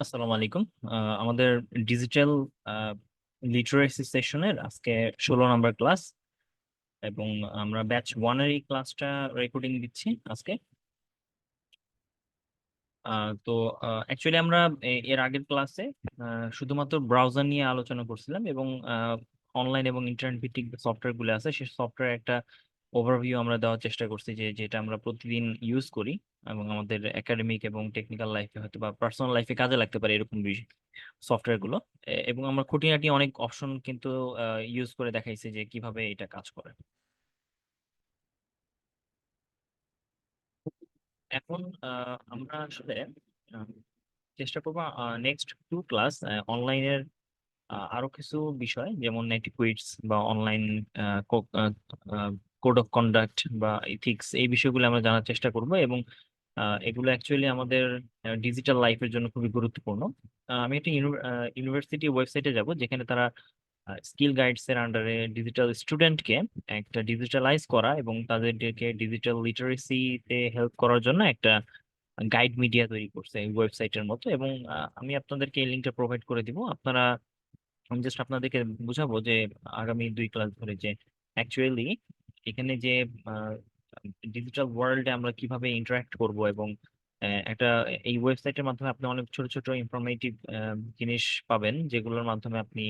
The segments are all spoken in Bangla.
আসসালামু আলাইকুম। আমাদের ডিজিটাল লিটারেসি সেশনের আজকে 16 নম্বর ক্লাস, এবং আমরা ব্যাচ ওয়ানের এই ক্লাসটা রেকর্ডিং দিচ্ছি আজকে। তো অ্যাকচুয়ালি আমরা এর আগের ক্লাসে শুধুমাত্র ব্রাউজার নিয়ে আলোচনা করছিলাম, এবং অনলাইন এবং ইন্টারনেট ভিত্তিক সফটওয়্যার গুলো আছে সেই সফটওয়্যার একটা ওভারভিউ আমরা দেওয়ার চেষ্টা করছি, যে যেটা আমরা প্রতিদিন ইউজ করি এবং আমাদের একাডেমিক এবং টেকনিক্যাল লাইফে হয়তো বা পার্সোনাল লাইফে কাজে লাগতে পারে এরকম সফটওয়্যার গুলো। এবং আমরা খুঁটিনাটি অনেক অপশন কিন্তু ইউজ করে দেখাইছি যে কিভাবে এটা কাজ করে। এখন আমরা আসলে আহ, চেষ্টা করবো নেক্সট টু ক্লাস অনলাইনের আরো কিছু বিষয়, যেমন নেটিকুইটস বা অনলাইন কোড অফ কন্ডাক্ট বা ইথিক্স, এই বিষয়গুলো আমরা জানার চেষ্টা করব। এবং এগুলো অ্যাকচুয়ালি আমাদের ডিজিটাল লাইফের জন্য খুবই গুরুত্বপূর্ণ। আমি একটা ইউনিভার্সিটি ওয়েবসাইটে যাব, যেখানে তারা স্কিল গাইডস এর আন্ডারে ডিজিটাল স্টুডেন্টকে একটা ডিজিটালাইজ করা এবং তাদেরকে ডিজিটাল লিটারেসিতে হেল্প করার জন্য একটা গাইড মিডিয়া তৈরি করছে এই ওয়েবসাইটের মতো। এবং আমি আপনাদেরকে এই লিঙ্কটা প্রোভাইড করে দিব। আপনারা, আমি জাস্ট আপনাদেরকে বুঝাবো যে আগামী দুই ক্লাস ধরে যে অ্যাকচুয়ালি এখানে যে ডিজিটাল ওয়ার্ল্ডে আমরা কিভাবে ইন্টারাক্ট করব, এবং একটা এই ওয়েবসাইটের মাধ্যমে আপনি অনেক ছোট ছোট ইনফরমেটিভ জিনিস পাবেন, যেগুলোর মাধ্যমে আপনি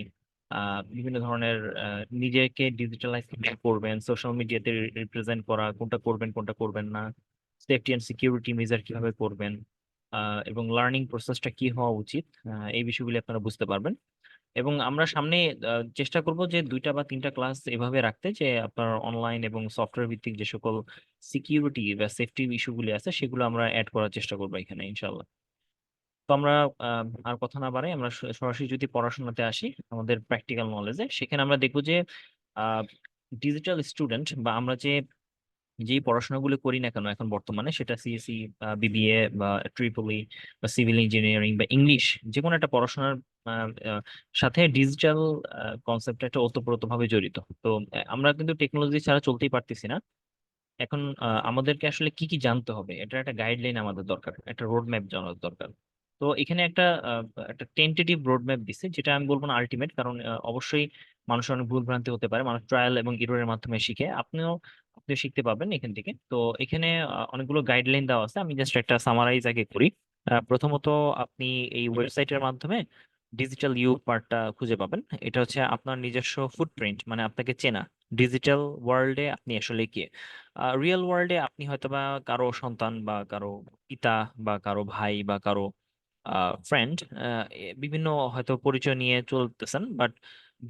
বিভিন্ন ধরনের নিজেকে ডিজিটালাইজ করবেন, সোশ্যাল মিডিয়াতে রিপ্রেজেন্ট করা, কোনটা করবেন কোনটা করবেন না, সেফটি অ্যান্ড সিকিউরিটি মেজার কিভাবে করবেন, এবং লার্নিং প্রসেসটা কি হওয়া উচিত, এই বিষয়গুলি আপনারা বুঝতে পারবেন। এবং আমরা সামনে চেষ্টা করব যে দুইটা বা তিনটা ক্লাস এভাবে রাখতে, যে আপনার অনলাইন এবং সফটওয়্যার ভিত্তিক যে সকল সিকিউরিটি বা সেফটি ইস্যুগুলি আছে সেগুলো আমরা অ্যাড করার চেষ্টা করবো এখানে ইনশাল্লাহ। তো আমরা আর কথা না বাড়াই, আমরা সরাসরি যদি পড়াশোনাতে আসি, আমাদের প্র্যাকটিক্যাল নলেজে, সেখানে আমরা দেখবো যে ডিজিটাল স্টুডেন্ট বা আমরা যে যেই পড়াশোনাগুলো করি না কেন এখন বর্তমানে, সেটা সিএসসি, বিবিএ বা ট্রিপল ই বা সিভিল ইঞ্জিনিয়ারিং বা ইংলিশ, যে কোনো একটা পড়াশোনার আহ, আহ, সাথে ডিজিটাল কনসেপ্ট একটা ওতপ্রোতভাবে জড়িত। তো আমরা কিন্তু টেকনোলজি ছাড়া চলতেই পারতেছি না। এখন আমাদেরকে আসলে কি কি জানতে হবে, এটা একটা গাইডলাইন আমাদের দরকার, একটা রোড ম্যাপ জানার দরকার। তো এখানে একটা টেন্টেটিভ রোড ম্যাপ দিচ্ছে, যেটা আমি বলবো না আলটিমেট, কারণ অবশ্যই মানুষের অনেক ভুল ভ্রান্তি হতে পারে, মানুষ ট্রায়াল এবং এররের মাধ্যমে শিখে। আপনিও শিখতে পাবেন এখান থেকে। তো এখানে অনেকগুলো গাইডলাইন দেওয়া আছে, আমি জাস্ট একটা সামারাইজ আগে করি। প্রথমত, আপনি এই ওয়েবসাইটের মাধ্যমে ডিজিটাল ইউ পার্টটা খুঁজে পাবেন। এটা হচ্ছে আপনার নিজস্ব ফুটপ্রিন্ট, মানে আপনাকে চেনা ডিজিটাল ওয়ার্ল্ডে আপনি আসলে কে। রিয়েল ওয়ার্ল্ডে আপনি হয়তোবা কারো সন্তান বা কারো পিতা বা কারো ভাই বা কারো ফ্রেন্ড, বিভিন্ন হয়তো পরিচয় নিয়ে চলতেছেন, বাট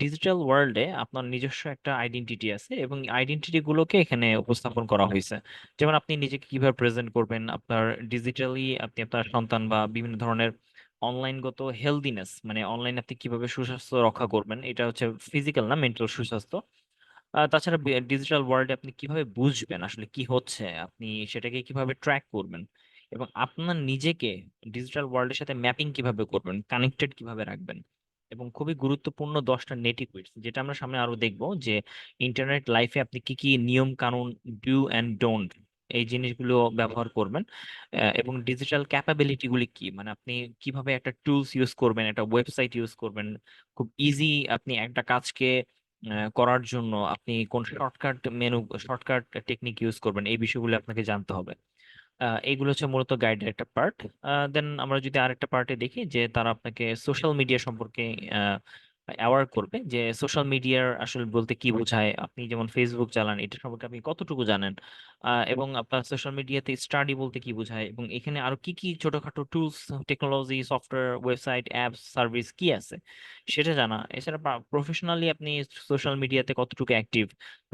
ডিজিটাল ওয়ার্ল্ডে আপনার নিজস্ব একটা আইডেন্টিটি আছে, এবং আইডেন্টিটি গুলোকে এখানে উপস্থাপন করা হয়েছে। যেমন আপনি নিজেকে কিভাবে প্রেজেন্ট করবেন, আপনার ডিজিটালি আপনি আপনার সন্তান বা বিভিন্ন ধরনের অনলাইনগত হেলদিনেস, মানে অনলাইন আপনি কিভাবে সুস্বাস্থ্য রক্ষা করবেন, এটা হচ্ছে ফিজিক্যাল না মেন্টাল সুস্বাস্থ্য। তাছাড়া ডিজিটাল ওয়ার্ল্ডে আপনি কিভাবে বুঝবেন আসলে কি হচ্ছে, আপনি সেটাকে কিভাবে ট্র্যাক করবেন, এবং আপনার নিজেকে ডিজিটাল ওয়ার্ল্ডের সাথে ম্যাপিং কিভাবে করবেন, কানেক্টেড কিভাবে রাখবেন। এবং খুবই গুরুত্বপূর্ণ 10টা নেটিকুইটস, যেটা আমরা সামনে আরো দেখবো, যে ইন্টারনেট লাইফে আপনি কি কি নিয়ম কানুন, ডু অ্যান্ড ডোন্ট, এই জিনিসগুলো ব্যবহার করবেন। এবং ডিজিটাল ক্যাপাবিলিটি গুলি কি, মানে আপনি কিভাবে একটা টুলস ইউজ করবেন, একটা ওয়েবসাইট ইউজ করবেন খুব ইজি, আপনি একটা কাজকে করার জন্য আপনি কোন শর্টকাট টেকনিক ইউজ করবেন, এই বিষয়গুলো আপনাকে জানতে হবে। এইগুলো হচ্ছে মূলত গাইডের একটা পার্ট। দেন আমরা যদি আরেকটা পার্টে দেখি, যে তারা আপনাকে সোশ্যাল মিডিয়া সম্পর্কে অ্যাওয়ার করবে, যে সোশ্যাল মিডিয়ার আসলে বলতে কি বোঝায়, আপনি যেমন ফেসবুক চালান, এটা সম্পর্কে আপনি কতটুকু জানেন, এবং আপনার সোশ্যাল মিডিয়াতে স্টাডি বলতে কি বোঝায়, এবং এখানে আরো কি কি ছোটখাটো tools, technology, software, website, apps, service কি আছে সেটা জানা। এছাড়া প্রফেশনালি আপনি সোশ্যাল মিডিয়াতে কতটুকু অ্যাক্টিভ,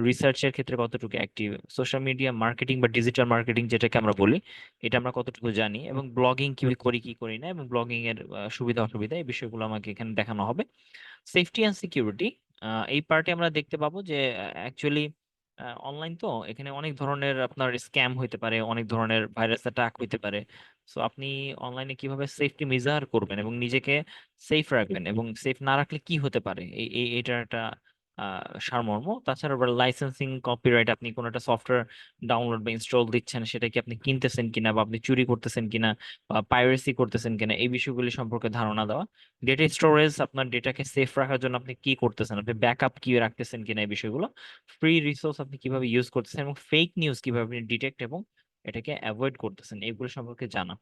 রিসার্চের ক্ষেত্রে কতটুকু অ্যাক্টিভ, সোশ্যাল মিডিয়া মার্কেটিং বা ডিজিটাল মার্কেটিং যেটাকে আমরা বলি, এটা আমরা কতটুকু জানি, এবং ব্লগিং কি করি কি করি না, এবং ব্লগিং এর সুবিধা অসুবিধা, এই বিষয়গুলো আমাকে এখানে দেখানো হবে। সেফটি অ্যান্ড সিকিউরিটি, এই পার্টে আমরা দেখতে পাবো যে অ্যাকচুয়ালি অনলাইন তো এখানে অনেক ধরনের আপনার স্ক্যাম হইতে পারে, অনেক ধরনের ভাইরাস অ্যাটাক হইতে পারে। সো আপনি অনলাইনে কিভাবে সেফটি মেজার করবেন এবং নিজেকে সেফ রাখবেন, এবং সেফ না রাখলে কি হতে পারে, এই এটা একটা সারমর্ম। তাছাড়া আবার লাইসেন্সিং, কপিরাইট, আপনি কোনো একটা সফটওয়্যার ডাউনলোড বা ইনস্টল দিচ্ছেন সেটা কি আপনি কিনতেছেন কিনা, বা আপনি চুরি করতেছেন কিনা, বা পাইরেসি করতেছেন কিনা, এই বিষয়গুলি সম্পর্কে ধারণা দেওয়া। ডেটা স্টোরেজ, আপনার ডেটাকে সেফ রাখার জন্য আপনি কি করতেছেন, আপনি ব্যাকআপ কি রাখতেছেন কিনা, এই বিষয়গুলো। ফ্রি রিসোর্স আপনি কিভাবে ইউজ করতেছেন, এবং ফেক নিউজ কিভাবে আপনি ডিটেক্ট এবং এটাকে অ্যাভয়েড করতেছেন, এগুলো সম্পর্কে জানা।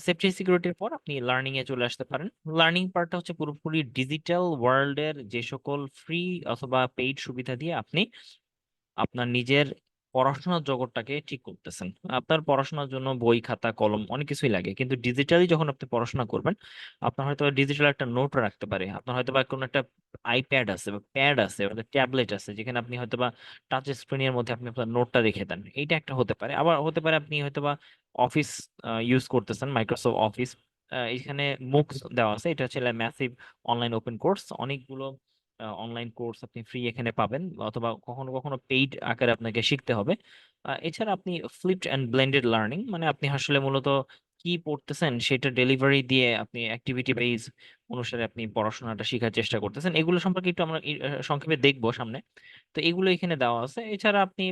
সেফটি সিকিউরিটির পর আপনি লার্নিং এ চলে আসতে পারেন। লার্নিং পার্টটা হচ্ছে পুরোপুরি ডিজিটাল ওয়ার্ল্ডের যে সকল ফ্রি অথবা পেইড সুবিধা দিয়ে আপনি আপনার নিজের পড়াশোনার জগৎটাকে ঠিক করতেছেন। আপনার পড়াশোনার জন্য বই, খাতা, কলম অনেক কিছুই লাগে, কিন্তু ডিজিটালি যখন আপনি পড়াশোনা করবেন, আপনার হয়তো ডিজিটাল একটা নোট রাখতে পারে, আপনার হয়তো বা কোনো একটা আইপ্যাড আছে বা প্যাড আছে বা ট্যাবলেট আছে, যেখানে আপনি হয়তো বা টাচ স্ক্রিনের মধ্যে আপনি আপনার নোটটা রেখে দেন। এইটা একটা হতে পারে। আবার হতে পারে আপনি হয়তো বা অফিস ইউজ করতেছেন, মাইক্রোসফট অফিস। এখানে মুক্স দেওয়া আছে, এটা হচ্ছে ম্যাসিভ অনলাইন ওপেন কোর্স, অনেকগুলো অনলাইন কোর্স আপনি ফ্রি এখানে পাবেন, অথবা কখনো কখনো পেইড আকারে আপনাকে শিখতে হবে। এছাড়া আপনি ফ্লিপড অ্যান্ড ব্লেন্ডেড লার্নিং, মানে আপনি আসলে মূলত কি পড়তেছেন সেটা ডেলিভারি দিয়ে আপনি অ্যাক্টিভিটি বেস অনুসারে আপনি পড়াশোনাটা শেখার চেষ্টা করতেছেন। এগুলো সম্পর্কে একটু আমরা সংক্ষেপে দেখবো সামনে। তো এগুলো এখানে দেওয়া আছে। এছাড়া আপনি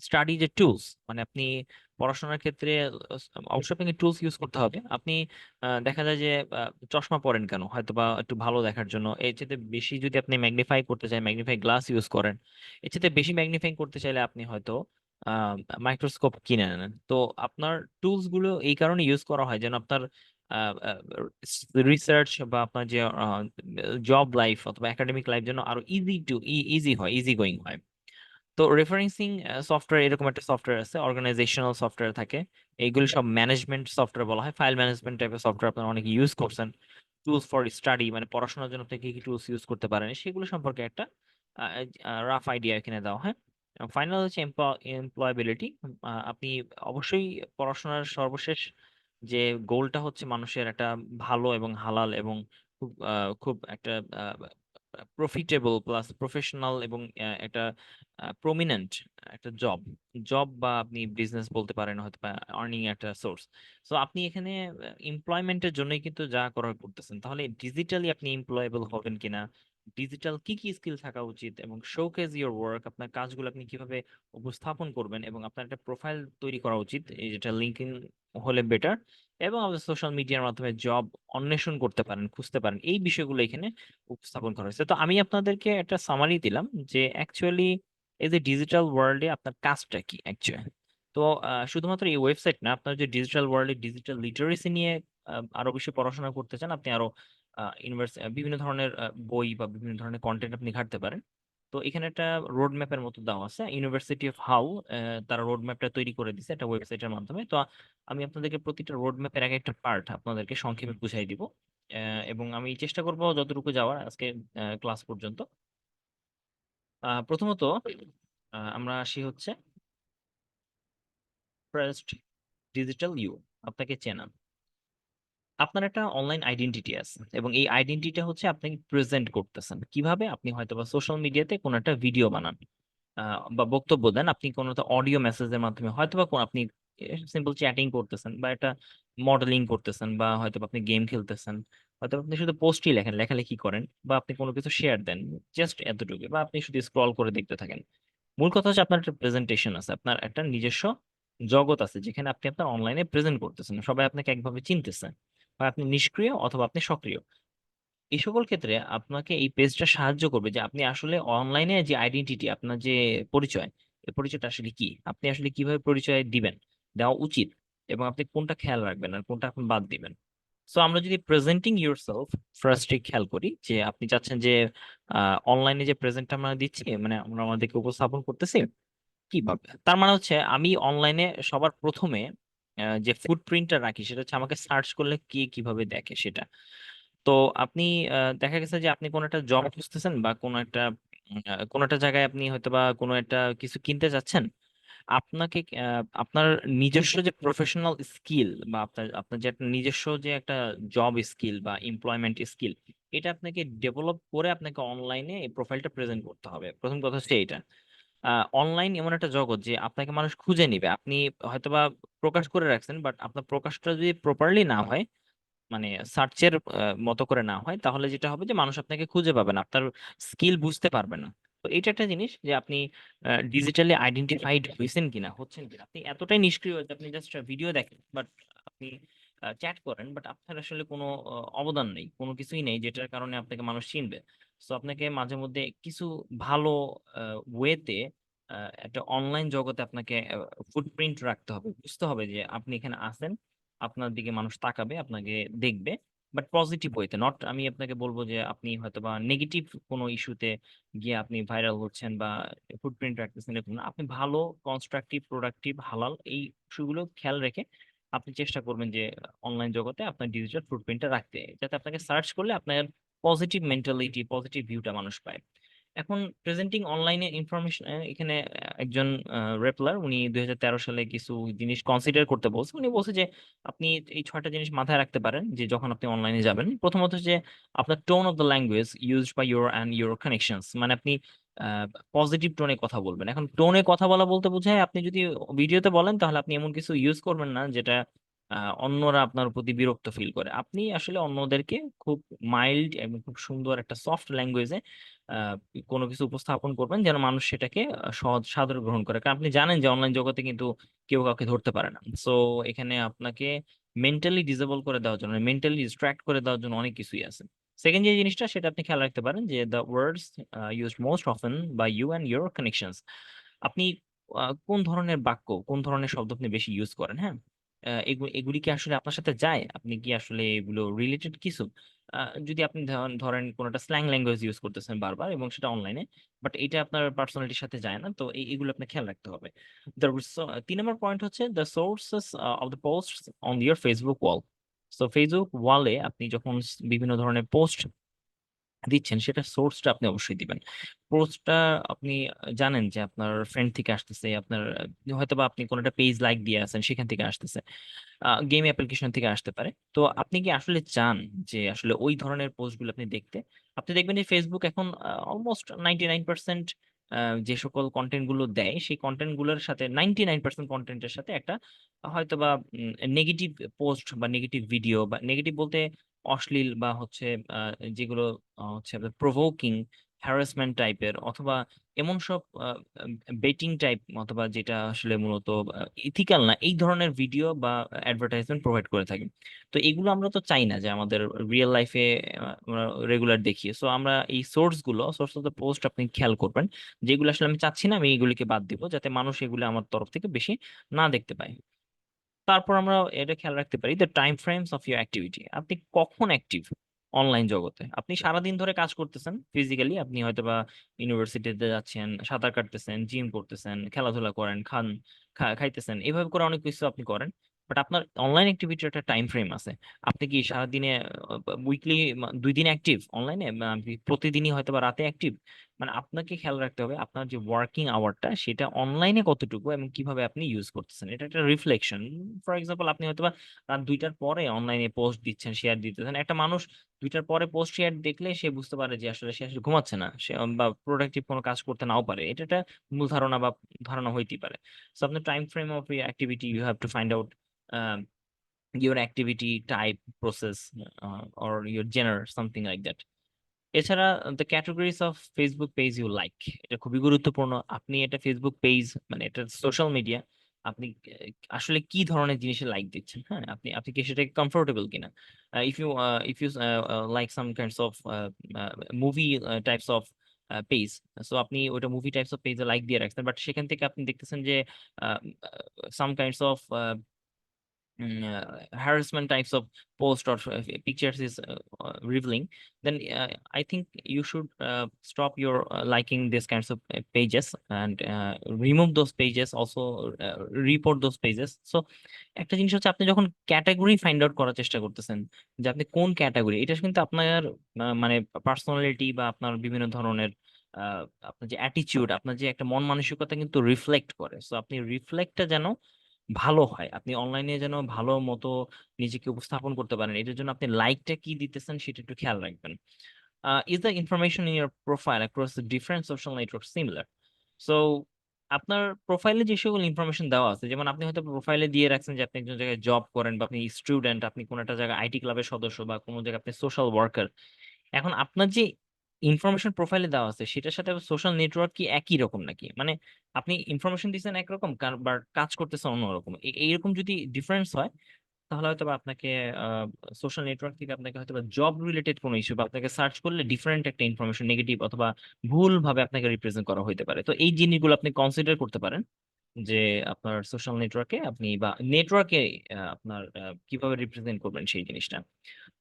স্টাডি যে টুলস, মানে আপনি পড়াশোনার ক্ষেত্রে অবশ্যই আপনাকে টুলস ইউজ করতে হবে। আপনি দেখা যায় যে চশমা পরেন কেন, হয়তো বা একটু ভালো দেখার জন্য। এর চেয়ে বেশি যদি আপনি ম্যাগনিফাই করতে চান, ম্যাগনিফাই গ্লাস ইউজ করেন। এর চেয়ে বেশি ম্যাগনিফাই করতে চাইলে আপনি হয়তো মাইক্রোস্কোপ কিনে নেন। তো আপনার টুলস গুলো এই কারণে ইউজ করা হয় যেন আপনার রিসার্চ বা আপনার যে জব লাইফ অথবা একাডেমিক লাইফ যেন আরো ইজি হয়, ইজি গোয়িং হয়। তো রেফারেন্সিং সফটওয়্যার, এরকম একটা সফটওয়্যার আছে, অর্গানাইজেশনাল সফটওয়্যার থাকে। এইগুলো সব ম্যানেজমেন্ট সফটওয়্যার বলা হয়, ফাইল ম্যানেজমেন্ট টাইপের সফটওয়্যার আপনারা অনেকে ইউজ করছেন। টুলস ফর স্টাডি, মানে পড়াশোনার জন্য আপনি কি কি টুলস ইউজ করতে পারেন সেগুলো সম্পর্কে একটা রাফ আইডিয়া এখানে দেওয়া হয়। ফাইনাল হচ্ছে এমপ্লয়াবিলিটি। আপনি অবশ্যই পড়াশোনার সর্বশেষ যে গোলটা হচ্ছে মানুষের একটা ভালো এবং হালাল এবং খুব একটা প্রফিটেবল প্লাস প্রফেশনাল এবং একটা প্রমিনেন্ট একটা জব জব বা আপনি বিজনেস বলতে পারেন, হয়তো বা আর্নিং একটা সোর্স। সো আপনি এখানে এমপ্লয়মেন্টের জন্যই কিন্তু যা করার করতেছেন। তাহলে ডিজিটালি আপনি এমপ্লয়েবল হবেন কিনা, ডিজিটাল কি কি স্কিল থাকা উচিত, এবং শোকেজ ইওর ওয়ার্ক, আপনার কাজগুলো আপনি কিভাবে উপস্থাপন করবেন, এবং আপনার একটা প্রোফাইল তৈরি করা উচিত, এই যেটা লিঙ্কডইন হলে বেটার, এবং আমাদের সোশ্যাল মিডিয়ার মাধ্যমে জব অন্বেষণ করতে পারেন, খুঁজতে পারেন, এই বিষয়গুলো এখানে উপস্থাপন করা হয়েছে। তো আমি আপনাদেরকে একটা সামারি দিলাম যে অ্যাকচুয়ালি এই যে ডিজিটাল ওয়ার্ল্ডে আপনার কাজটা কি অ্যাকচুয়ালি। তো শুধুমাত্র এই ওয়েবসাইট না, আপনার যে ডিজিটাল ওয়ার্ল্ডে ডিজিটাল লিটারেসি নিয়ে আরো বেশি পড়াশোনা করতে চান, আপনি আরো ইউনিভার্সিটি বিভিন্ন ধরনের বই বা বিভিন্ন ধরনের কন্টেন্ট আপনি ঘাঁটতে পারেন। তো এখানে একটা রোড ম্যাপের মতো দেওয়া আছে, ইউনিভার্সিটি অফ হাউ, তারা রোড ম্যাপটা তৈরি করে দিছে একটা ওয়েবসাইটের মাধ্যমে। তো আমি আপনাদেরকে প্রতিটা রোড ম্যাপের এক একটা পার্ট আপনাদেরকে সংক্ষেপে বুঝাই দিব। এবং আমি চেষ্টা করব যতটুকু যাওয়ার আজকে ক্লাস পর্যন্ত। প্রথমত আমরা আসি হচ্ছে ফার্স্ট, ডিজিটাল ইউ, আপনাকে চেনা। আপনার একটা অনলাইন আইডেন্টিটি আছে, এবং এই আইডেন্টিটি হচ্ছে আপনি প্রেজেন্ট করতেছেন কিভাবে। আপনি হয়তো বা সোশ্যাল মিডিয়াতে কোনো একটা ভিডিও বানান, বা বক্তব্য দেন, আপনি কোনো অডিও মেসেজের মাধ্যমে, হয়তো বা আপনি সিম্পল চ্যাটিং করতেছেন, বা একটা মডেলিং করতেছেন, বা হয়তো বা আপনি গেম খেলতেছেন, হয়তো আপনি শুধু পোস্টই লেখেন, লেখালেখি করেন, বা আপনি কোনো কিছু শেয়ার দেন, জাস্ট এতটুকু, বা আপনি শুধু স্ক্রল করে দেখতে থাকেন। মূল কথা হচ্ছে আপনার একটা প্রেজেন্টেশন আছে, আপনার একটা নিজস্ব জগৎ আছে, যেখানে আপনি আপনার অনলাইনে প্রেজেন্ট করতেছেন, সবাই আপনাকে একভাবে চিনতেছে, বা আপনি নিষ্ক্রিয় অথবা আপনি সক্রিয়। এই সকল ক্ষেত্রে আপনাকে এই পেজটা সাহায্য করবে যে আপনি আসলে অনলাইনে যে আইডেন্টিটি, আপনার যে পরিচয়, এই পরিচয়টা আসলে কি, আপনি আসলে কিভাবে পরিচয় দিবেন, দেওয়া উচিত, এবং আপনি কোনটা খেয়াল রাখবেন আর কোনটা আপনি বাদ দিবেন। সো আমরা যদি প্রেজেন্টিং ইউরসেলফ ফার্স্টে খেয়াল করি, যে আপনি চাচ্ছেন যে অনলাইনে যে প্রেজেন্টটা আমরা দিচ্ছি, মানে আমরা আমাদেরকে উপস্থাপন করতেছি কিভাবে, তার মানে হচ্ছে আমি অনলাইনে সবার প্রথমে যে ফুটপ্রিন্টটা রাখি সেটা হচ্ছে আমাকে সার্চ করলে কে কিভাবে দেখে সেটা। তো আপনি দেখা গেছে যে আপনি কোনো একটা জব খুঁজতেছেন, বা কোনো একটা জায়গায় আপনি হয়তো বা কোনো একটা কিছু কিনতে যাচ্ছেন। আপনাকে আপনার নিজস্ব যে প্রফেশনাল স্কিল, বা আপনার আপনার যে একটা নিজস্ব যে একটা জব স্কিল বা এমপ্লয়মেন্ট স্কিল, এটা আপনাকে ডেভেলপ করে আপনাকে অনলাইনে এই প্রোফাইলটা প্রেজেন্ট করতে হবে। প্রথম কথা হচ্ছে এটা। অনলাইন এমন একটা জগৎ যে আপনাকে মানুষ খুঁজে নিবে। আপনি হয়তোবা প্রকাশ করে রাখছেন, বাট আপনার প্রকাশটা যদি প্রপারলি না হয়, মানে সার্চের মতো করে না হয়, তাহলে যেটা হবে যে মানুষ আপনাকে খুঁজে পাবে না, আপনার স্কিল বুঝতে পারবে না। তো এটা একটা জিনিস যে আপনি ডিজিটালি আইডেন্টিফাইড হয়েছেন কিনা, হচ্ছেন কিনা। আপনি এতটাই নিষ্ক্রিয় যে আপনি জাস্ট ভিডিও দেখেন, বাট আপনি চ্যাট করেন, বাট আপনার আসলে কোনো অবদান নেই, কোনো কিছুই নেই যেটার কারণে আপনাকে মানুষ চিনবে। তো আপনাকে মাঝে মধ্যে কিছু ভালো ওয়েতে একটা অনলাইন জগতে আপনাকে ফুটপ্রিন্ট রাখতে হবে, বুঝতে হবে যে আপনি এখানে আছেন, আপনার দিকে মানুষ তাকাবে, আপনাকে দেখবে, বাট পজিটিভ ওয়েতে নট। আমি আপনাকে বলবো যে আপনি হয়তো বা নেগেটিভ কোনো ইস্যুতে গিয়ে আপনি ভাইরাল হচ্ছেন বা ফুটপ্রিন্ট রাখতেছেন, এরকম না। আপনি ভালো, কনস্ট্রাকটিভ, প্রোডাক্টিভ, হালাল এই ইস্যুগুলো খেয়াল রেখে আপনি চেষ্টা করবেন যে অনলাইন জগতে আপনার ডিজিটাল ফুটপ্রিন্টটা রাখতে, যাতে আপনাকে সার্চ করলে আপনার পজিটিভ মেন্টালিটি, পজিটিভ ভিউটা মানুষ পায়। এখন প্রেজেন্টিং অনলাইনে ইনফরমেশন, এখানে একজন রেপলার, উনি 2013 সালে কিছু জিনিস কনসিডার করতে বলছে। উনি বলছে যে আপনি এই 6টা জিনিস মাথায় রাখতে পারেন যে যখন আপনি অনলাইনে যাবেন। প্রথমত যে আপনার tone of the language used by your and your connections, মানে আপনি পজিটিভ টোনে কথা বলবেন। এখন টোনে কথা বলা বলতে বোঝায় আপনি যদি ভিডিওতে বলেন তাহলে আপনি এমন কিছু ইউজ করবেন না যেটা অন্যরা আপনার প্রতি বিরক্ত ফিল করে। আপনি আসলে অন্যদেরকে খুব মাইল্ড এবং খুব সুন্দর একটা সফট ল্যাঙ্গুয়েজে কোনো কিছু উপস্থাপন করবেন যেন মানুষ সেটাকে সহজ সাদরে গ্রহণ করে। কারণ আপনি জানেন যে অনলাইন জগতে কিন্তু কেউ কাউকে ধরতে পারে না। সো এখানে আপনাকে মেন্টালি ডিসেবল করে দেওয়ার জন্য, মেন্টালি ডিস্ট্রাক্ট করে দেওয়ার জন্য অনেক কিছুই আছে। সেকেন্ড যে জিনিসটা, সেটা আপনি খেয়াল রাখতে পারেন যে the words used most often by you and your connections. আপনি কোন ধরনের বাক্য, কোন ধরনের শব্দ আপনি বেশি ইউজ করেন, হ্যাঁ। এগুলি কি আসলে আপনার সাথে যায়? আপনি কি আসলে এগুলো রিলেটেড কিছু? যদি আপনি ধরেন কোন একটা স্ল্যাং ল্যাঙ্গুয়েজ ইউজ করতেছেন বারবার এবং সেটা অনলাইনে, বাট এটা আপনার পার্সোনালিটির সাথে যায় না, তো এগুলো আপনি খেয়াল রাখতে হবে। তিন নম্বর পয়েন্ট হচ্ছে the sources of the post on your Facebook wall. তো ফেসবুক ওয়ালে আপনি যখন বিভিন্ন ধরনের পোস্ট দিচ্ছেন, সেটা সোর্সটা আপনি অবশ্যই দিবেন। পোস্টটা আপনি জানেন যে আপনার ফ্রেন্ড থেকে আসতেছে, আপনার হয়তো বা আপনি কোনো একটা পেজ লাইক দিয়ে আছেন, সেখান থেকে আসতেছে, গেম অ্যাপ্লিকেশন থেকে আসতে পারে। তো আপনি কি আসলে চান যে আসলে ওই ধরনের পোস্টগুলো আপনি দেখতে? আপনি দেখবেন যে ফেসবুক এখন অলমোস্ট 99% যে সকল কন্টেন্ট গুলো দেয়, সেই কন্টেন্ট গুলোর সাথে 99% কন্টেন্টের সাথে একটা হয়তো বা নেগেটিভ পোস্ট বা নেগেটিভ ভিডিও, বা নেগেটিভ বলতে অশ্লীল বা হচ্ছে যেগুলো হচ্ছে প্রভোকিং, হ্যারাসমেন্ট টাইপের, অথবা এমন সব বেটিং টাইপ, অথবা যেটা আসলে মূলত ইথিক্যাল না, এই ধরনের ভিডিও বা অ্যাডভার্টাইজমেন্ট প্রোভাইড করে থাকি। তো এগুলো আমরা তো চাই না যে আমাদের রিয়েল লাইফে রেগুলার দেখি। সো আমরা এই সোর্স অফ দ্য পোস্ট আপনি খেয়াল করবেন, যেগুলো আসলে আমি চাচ্ছি না, আমি এগুলিকে বাদ দিব যাতে মানুষ এগুলো আমার তরফ থেকে বেশি না দেখতে পায়। তারপর আমরা এটা খেয়াল রাখতে পারি the time frames of your activity. আপনি কখন অ্যাক্টিভ অনলাইন জগতে? আপনি সারাদিন ধরে কাজ করতেছেন ফিজিক্যালি, আপনি হয়তোবা ইউনিভার্সিটিতে যাচ্ছেন, সাঁতার কাটতেছেন, জিম করতেছেন, খেলাধুলা করেন, খাইতেছেন, এইভাবে করে অনেক কিছু আপনি করেন। বাট আপনার অনলাইন অ্যাক্টিভিটির একটা টাইম ফ্রেম আছে। আপনি কি সারাদিনে, উইকলি 2 দিন অ্যাক্টিভ অনলাইনে, প্রতিদিনই হয়তোবা রাতে অ্যাক্টিভ? মানে আপনাকে খেয়াল রাখতে হবে আপনার যে ওয়ার্কিং আওয়ারটা সেটা অনলাইনে কতটুকু এবং কিভাবে আপনি ইউজ করতেছেন, এটা একটা রিফ্লেকশন। ফর এক্সাম্পল, আপনি হয়তোবা রাত 2টার পরে অনলাইনে পোস্ট দিচ্ছেন, শেয়ার দিতেছেন। একটা মানুষ 2টার পরে পোস্ট শেয়ার দেখলে সে বুঝতে পারে যে আসলে সে আসলে ঘুমাচ্ছে না, সে বা প্রোডাক্টিভ কোনো কাজ করতে নাও পারে। এটা একটা মূল ধারণা বা ধারণা হইতেই পারে। সো আপনার time frame of activity, you have to find out your activity type, process, or your genre, something like that. এছাড়া the categories of Facebook page you like, এটা খুবই গুরুত্বপূর্ণ। আপনি এটা ফেসবুক পেজ, মানে এটা সোশ্যাল মিডিয়া, আপনি আসলে কি ধরনের জিনিসে লাইক দিচ্ছেন, হ্যাঁ। আপনি আপনি কি সেটা কমফোর্টেবল কিনা? If you like some kinds of movie types of page, so আপনি ওটা মুভি টাইপস অফ পেজে লাইক দিয়ে রাখছেন, বাট সেখান থেকে আপনি দেখতেছেন যে some kinds of harassment types of post or pictures is revealing, then I think you should stop your liking this kinds of pages, and remove those pages, also report those pages. So একটা জিনিস হচ্ছে, আপনি যখন ক্যাটাগরি ফাইন্ড আউট করার চেষ্টা করতেছেন যে আপনি কোন ক্যাটাগরি, এটা কিন্তু আপনার মানে পার্সোনালিটি বা আপনার বিভিন্ন ধরনের আহ, আপনার যে অ্যাটিটিউড, আপনার যে একটা মন মানসিকতা কিন্তু রিফ্লেক্ট করে। সো আপনি রিফ্লেক্টটা যেন ভালো হয়, আপনি অনলাইনে যেন ভালো মতো নিজেকে উপস্থাপন করতে পারেন, এটার জন্য আপনি লাইকটা কি দিতেছেন সেটা একটু খেয়াল রাখবেন। Is the information in your profile across the different social networks similar? So আপনার প্রোফাইলে যে সকল ইনফরমেশন দেওয়া আছে, যেমন আপনি হয়তো প্রোফাইলে দিয়ে রাখছেন যে আপনি একজন জায়গায় জব করেন, বা আপনি স্টুডেন্ট, আপনি কোনো একটা জায়গায় আইটি ক্লাবের সদস্য, বা কোনো জায়গায় আপনি সোশ্যাল ওয়ার্কার। এখন আপনার যে ইনফরমেশন প্রোফাইলে দেওয়া আছে সেটার সাথে সোশ্যাল নেটওয়ার্ক কি একই রকম নাকি? মানে আপনি ইনফরমেশন দিচ্ছেন একরকম, বাট কাজ করতেছেন অন্যরকম। এইরকম যদি ডিফারেন্স হয়, তাহলে হয়তো বা আপনাকে সোশ্যাল নেটওয়ার্ক থেকে আপনাকে হয়তো বা জব রিলেটেড কোনো ইস্যু, বা আপনাকে সার্চ করলে ডিফারেন্ট একটা ইনফরমেশন, নেগেটিভ অথবা ভুল ভাবে আপনাকে রিপ্রেজেন্ট করা হতে পারে। তো এই জিনিসগুলো আপনি কনসিডার করতে পারেন, যে আপনার সোশ্যাল নেটওয়ার্কে আপনি বা নেটওয়ার্কে আপনার কিভাবে রিপ্রেজেন্ট করবেন সেই জিনিসটা।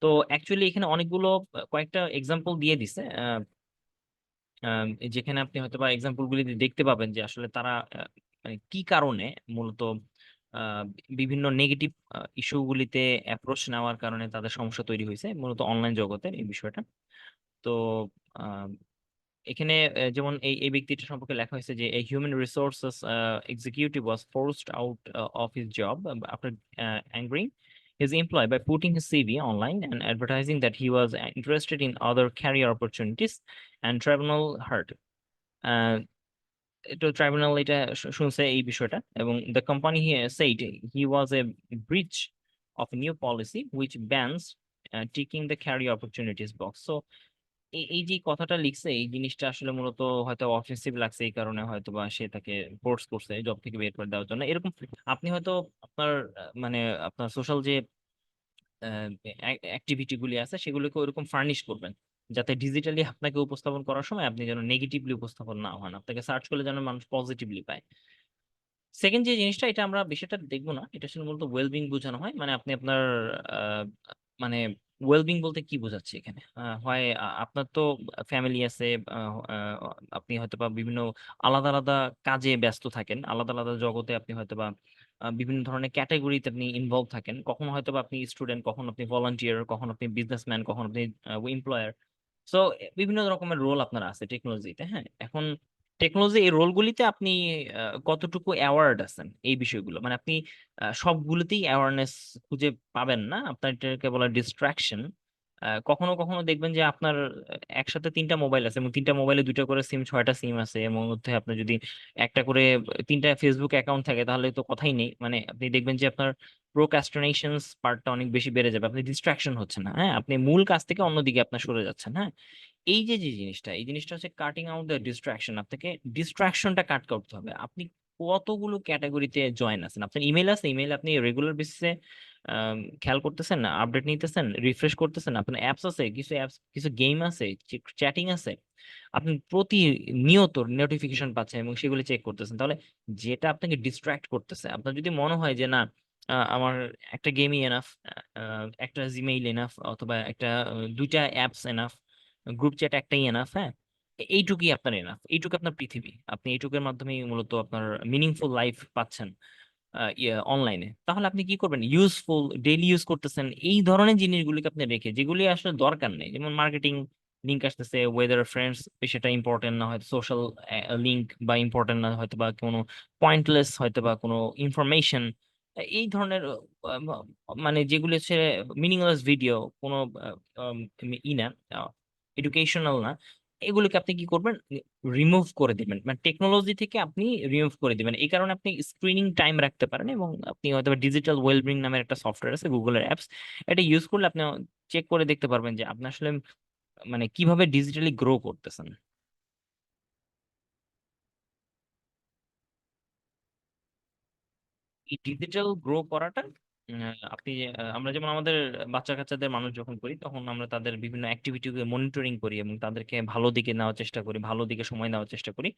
তো অ্যাকচুয়ালি এখানে অনেকগুলো কয়েকটা এক্সাম্পল দিয়ে দিছে, যেখানে আপনি হয়তো বা এক্সাম্পল গুলি দেখতে পাবেন যে আসলে তারা মানে কি কারণে মূলত আহ, বিভিন্ন নেগেটিভ ইস্যুগুলিতে অ্যাপ্রোচ নেওয়ার কারণে তাদের সমস্যা তৈরি হয়েছে মূলত অনলাইন জগতের এই বিষয়টা। তো আহ, এখানে যেমন এই ব্যক্তিটা সম্পর্কে লেখা হয়েছে যে a human resources executive was forced out of his job after angering his employer by putting his CV online and advertising that he was interested in other career opportunities, and tribunal heard. তো ট্রাইব্যুনাল এটা শুনছে এই বিষয়টা, এবং the company said he was a breach of a new policy which bans ticking the career opportunities box. So এই যে কথাটা লিখছে, এই জিনিসটা আসলে মূলত হয়তো অফেন্সিভ লাগছে, এই কারণে হয়তো বা সে তাকে ফোর্স করছে জব থেকে বের করে দেওয়ার জন্য এরকম। আপনি হয়তো আপনার মানে আপনার সোশ্যাল যে অ্যাক্টিভিটি গুলি আছে সেগুলোকে ওইরকম ফার্নিশ করবেন, যাতে ডিজিটালি আপনাকে উপস্থাপন করার সময় আপনি যেন নেগেটিভলি উপস্থাপন না হন, আপনাকে সার্চ করলে যেন মানুষ পজিটিভলি পায়। সেকেন্ড যে জিনিসটা, এটা আমরা বিষয়টা দেখবো না, এটা আসলে মূলত ওয়েলবিং বোঝানো হয়। মানে আপনি আপনার আহ, মানে ওয়েলবিং বলতে কি বোঝাচ্ছে এখানে, হয় আপনার তো ফ্যামিলি আছে, আপনি হয়তো বা বিভিন্ন আলাদা আলাদা কাজে ব্যস্ত থাকেন, আলাদা আলাদা জগতে আপনি হয়তো বা বিভিন্ন ধরনের ক্যাটাগরিতে আপনি ইনভলভ থাকেন, কখনো হয়তো বা আপনি স্টুডেন্ট, কখনো আপনি ভলান্টিয়ার, কখনো আপনি বিজনেসম্যান, কখনো আপনি এমপ্লয়ার। সো বিভিন্ন রকমের রোল আপনার আছে টেকনোলজিতে। হ্যাঁ, এখন টেকনোলজি এই রোলগুলিতে আপনি কতটুকু অ্যাওয়ার্ড আছেন এই বিষয়গুলো, মানে আপনি সবগুলোতেই অ্যাওয়ারনেস খুঁজে পাবেন না, আপনার এটাকে বলা ডিস্ট্রাকশন। কখনো কখনো দেখবেন যে আপনার একসাথে তিনটা মোবাইল আছে, এবং তিনটা মোবাইলে দুইটা করে সিম, ছয়টা সিম আছে, এর মধ্যে আপনার যদি একটা করে তিনটা ফেসবুক অ্যাকাউন্ট থাকে তাহলে তো কথাই নেই। মানে আপনি দেখবেন যে আপনার প্রোক্রাস্টিনেশনস পার্টটা অনেক বেশি বেড়ে যাবে, আপনি ডিস্ট্রাকশন হচ্ছে না, হ্যাঁ, আপনি মূল কাজ থেকে অন্যদিকে আপনার সরে যাচ্ছেন। হ্যাঁ, এই যে যে জিনিসটা, এই জিনিসটা হচ্ছে কাটিং আউট দ্য ডিস্ট্রাকশন। আপনাকে ডিস্ট্রাকশনটা কাট করতে হবে। আপনি কতগুলো ক্যাটাগরিতে জয়েন আছেন, আপনার ইমেল আছে, ইমেল আপনি রেগুলার বেসিসে খেয়াল করতেছেন না, আপডেট নিতেছেন, রিফ্রেশ করতেছেন, আপনার অ্যাপস আছে, কিছু অ্যাপস, কিছু গেম আছে, চ্যাটিং আছে, আপনি প্রতিনিয়ত নোটিফিকেশন পাচ্ছেন এবং সেগুলো চেক করতেছেন। তাহলে যেটা আপনাকে ডিস্ট্রাক্ট করতেছে, আপনার যদি মনে হয় যে না আমার একটা গেমই এনাফ, একটা জিমেইল এনাফ, অথবা একটা দুইটা অ্যাপস এনাফ, গ্রুপ চ্যাট একটাই এনাফ, হ্যাঁ, এইটুকুই আপনার এনাফ, এইটুকু আপনার পৃথিবী, আপনি এইটুকুর মাধ্যমেই মূলত আপনার মিনিংফুল লাইফ পাচ্ছেন অনলাইনে। তাহলে আপনি কি করবেন, ইউজফুল ডেইলি ইউজ করতেছেন এই ধরনের জিনিসগুলিকে আপনি রেখে, যেগুলি আসলে দরকার নেই, যেমন মার্কেটিং লিঙ্ক আসতেছে, ওয়েদার ফ্রেন্ডস, সেটা ইম্পর্টেন্ট না, হয়তো সোশ্যাল লিঙ্ক বা ইম্পর্টেন্ট না, হয়তো বা কোনো পয়েন্টলেস, হয়তো বা কোনো ইনফরমেশন, এই ধরনের মানে যেগুলি হচ্ছে মিনিংলেস ভিডিও, কোনো ই না, এডুকেশনাল না, এগুলোকে আপনি কি করবেন, রিমুভ করে দিবেন, মানে টেকনোলজি থেকে আপনি রিমুভ করে দিবেন। এই কারণে আপনি স্ক্রিনিং টাইম রাখতে পারেন, এবং আপনি হয়তো ডিজিটাল ওয়েলবিং নামের একটা সফটওয়্যার আছে গুগলের অ্যাপস, এটা ইউজ করলে আপনি চেক করে দেখতে পারবেন যে আপনি আসলে মানে কিভাবে ডিজিটালি গ্রো করতেছেন। এই ডিজিটাল গ্রো করাটা আপনি আমরা যেমন আমাদের বাচ্চা কাচ্চাদের মানুষ যখন করি, তখন আমরা তাদের বিভিন্ন অ্যাক্টিভিটি মনিটরিং করি এবং তাদেরকে ভালো দিকে নেওয়ার চেষ্টা করি, ভালো দিকে সময় দেওয়ার চেষ্টা করি,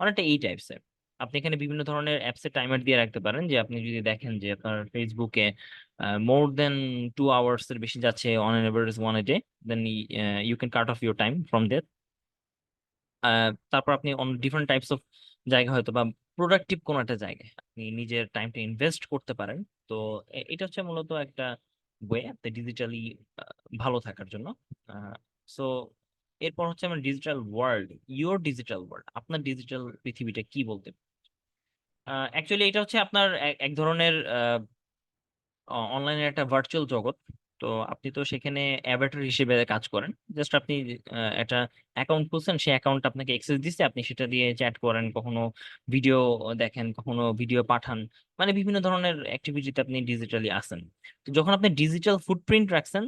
অনেকটা এই টাইপসের। আপনি এখানে বিভিন্ন ধরনের অ্যাপসে টাইমার দিয়ে রাখতে পারেন, যে আপনি যদি দেখেন যে আপনার ফেসবুকে মোর দেন 2 আওয়ার্স এর বেশি যাচ্ছে on an average one a day, then you can cut off your time from that. তারপর আপনি অন ডিফারেন্ট টাইপস অফ জায়গা, হয়তো বা প্রোডাক্টিভ কোনো একটা জায়গায় আপনি নিজের টাইমটা ইনভেস্ট করতে পারেন। তো এটা হচ্ছে মূলত একটা ওয়ে আপনি ডিজিটালি ভালো থাকার জন্য। সো এরপর হচ্ছে আমার digital world, your digital world, আপনার ডিজিটাল পৃথিবীটা কি বলতে। অ্যাকচুয়ালি এটা হচ্ছে আপনার এক এক ধরনের অনলাইনের একটা ভার্চুয়াল জগৎ। তো আপনি তো সেখানে অ্যাভাটার হিসেবে কাজ করেন। জাস্ট আপনি একটা অ্যাকাউন্ট খুলছেন, সেই অ্যাকাউন্ট আপনাকে অ্যাক্সেস দিচ্ছে, আপনি সেটা দিয়ে চ্যাট করেন, কখনো ভিডিও দেখেন, কখনো ভিডিও পাঠান, মানে বিভিন্ন ধরনের অ্যাক্টিভিটিতে আপনি ডিজিটালি আসেন। তো যখন আপনি ডিজিটাল ফুটপ্রিন্ট রাখছেন,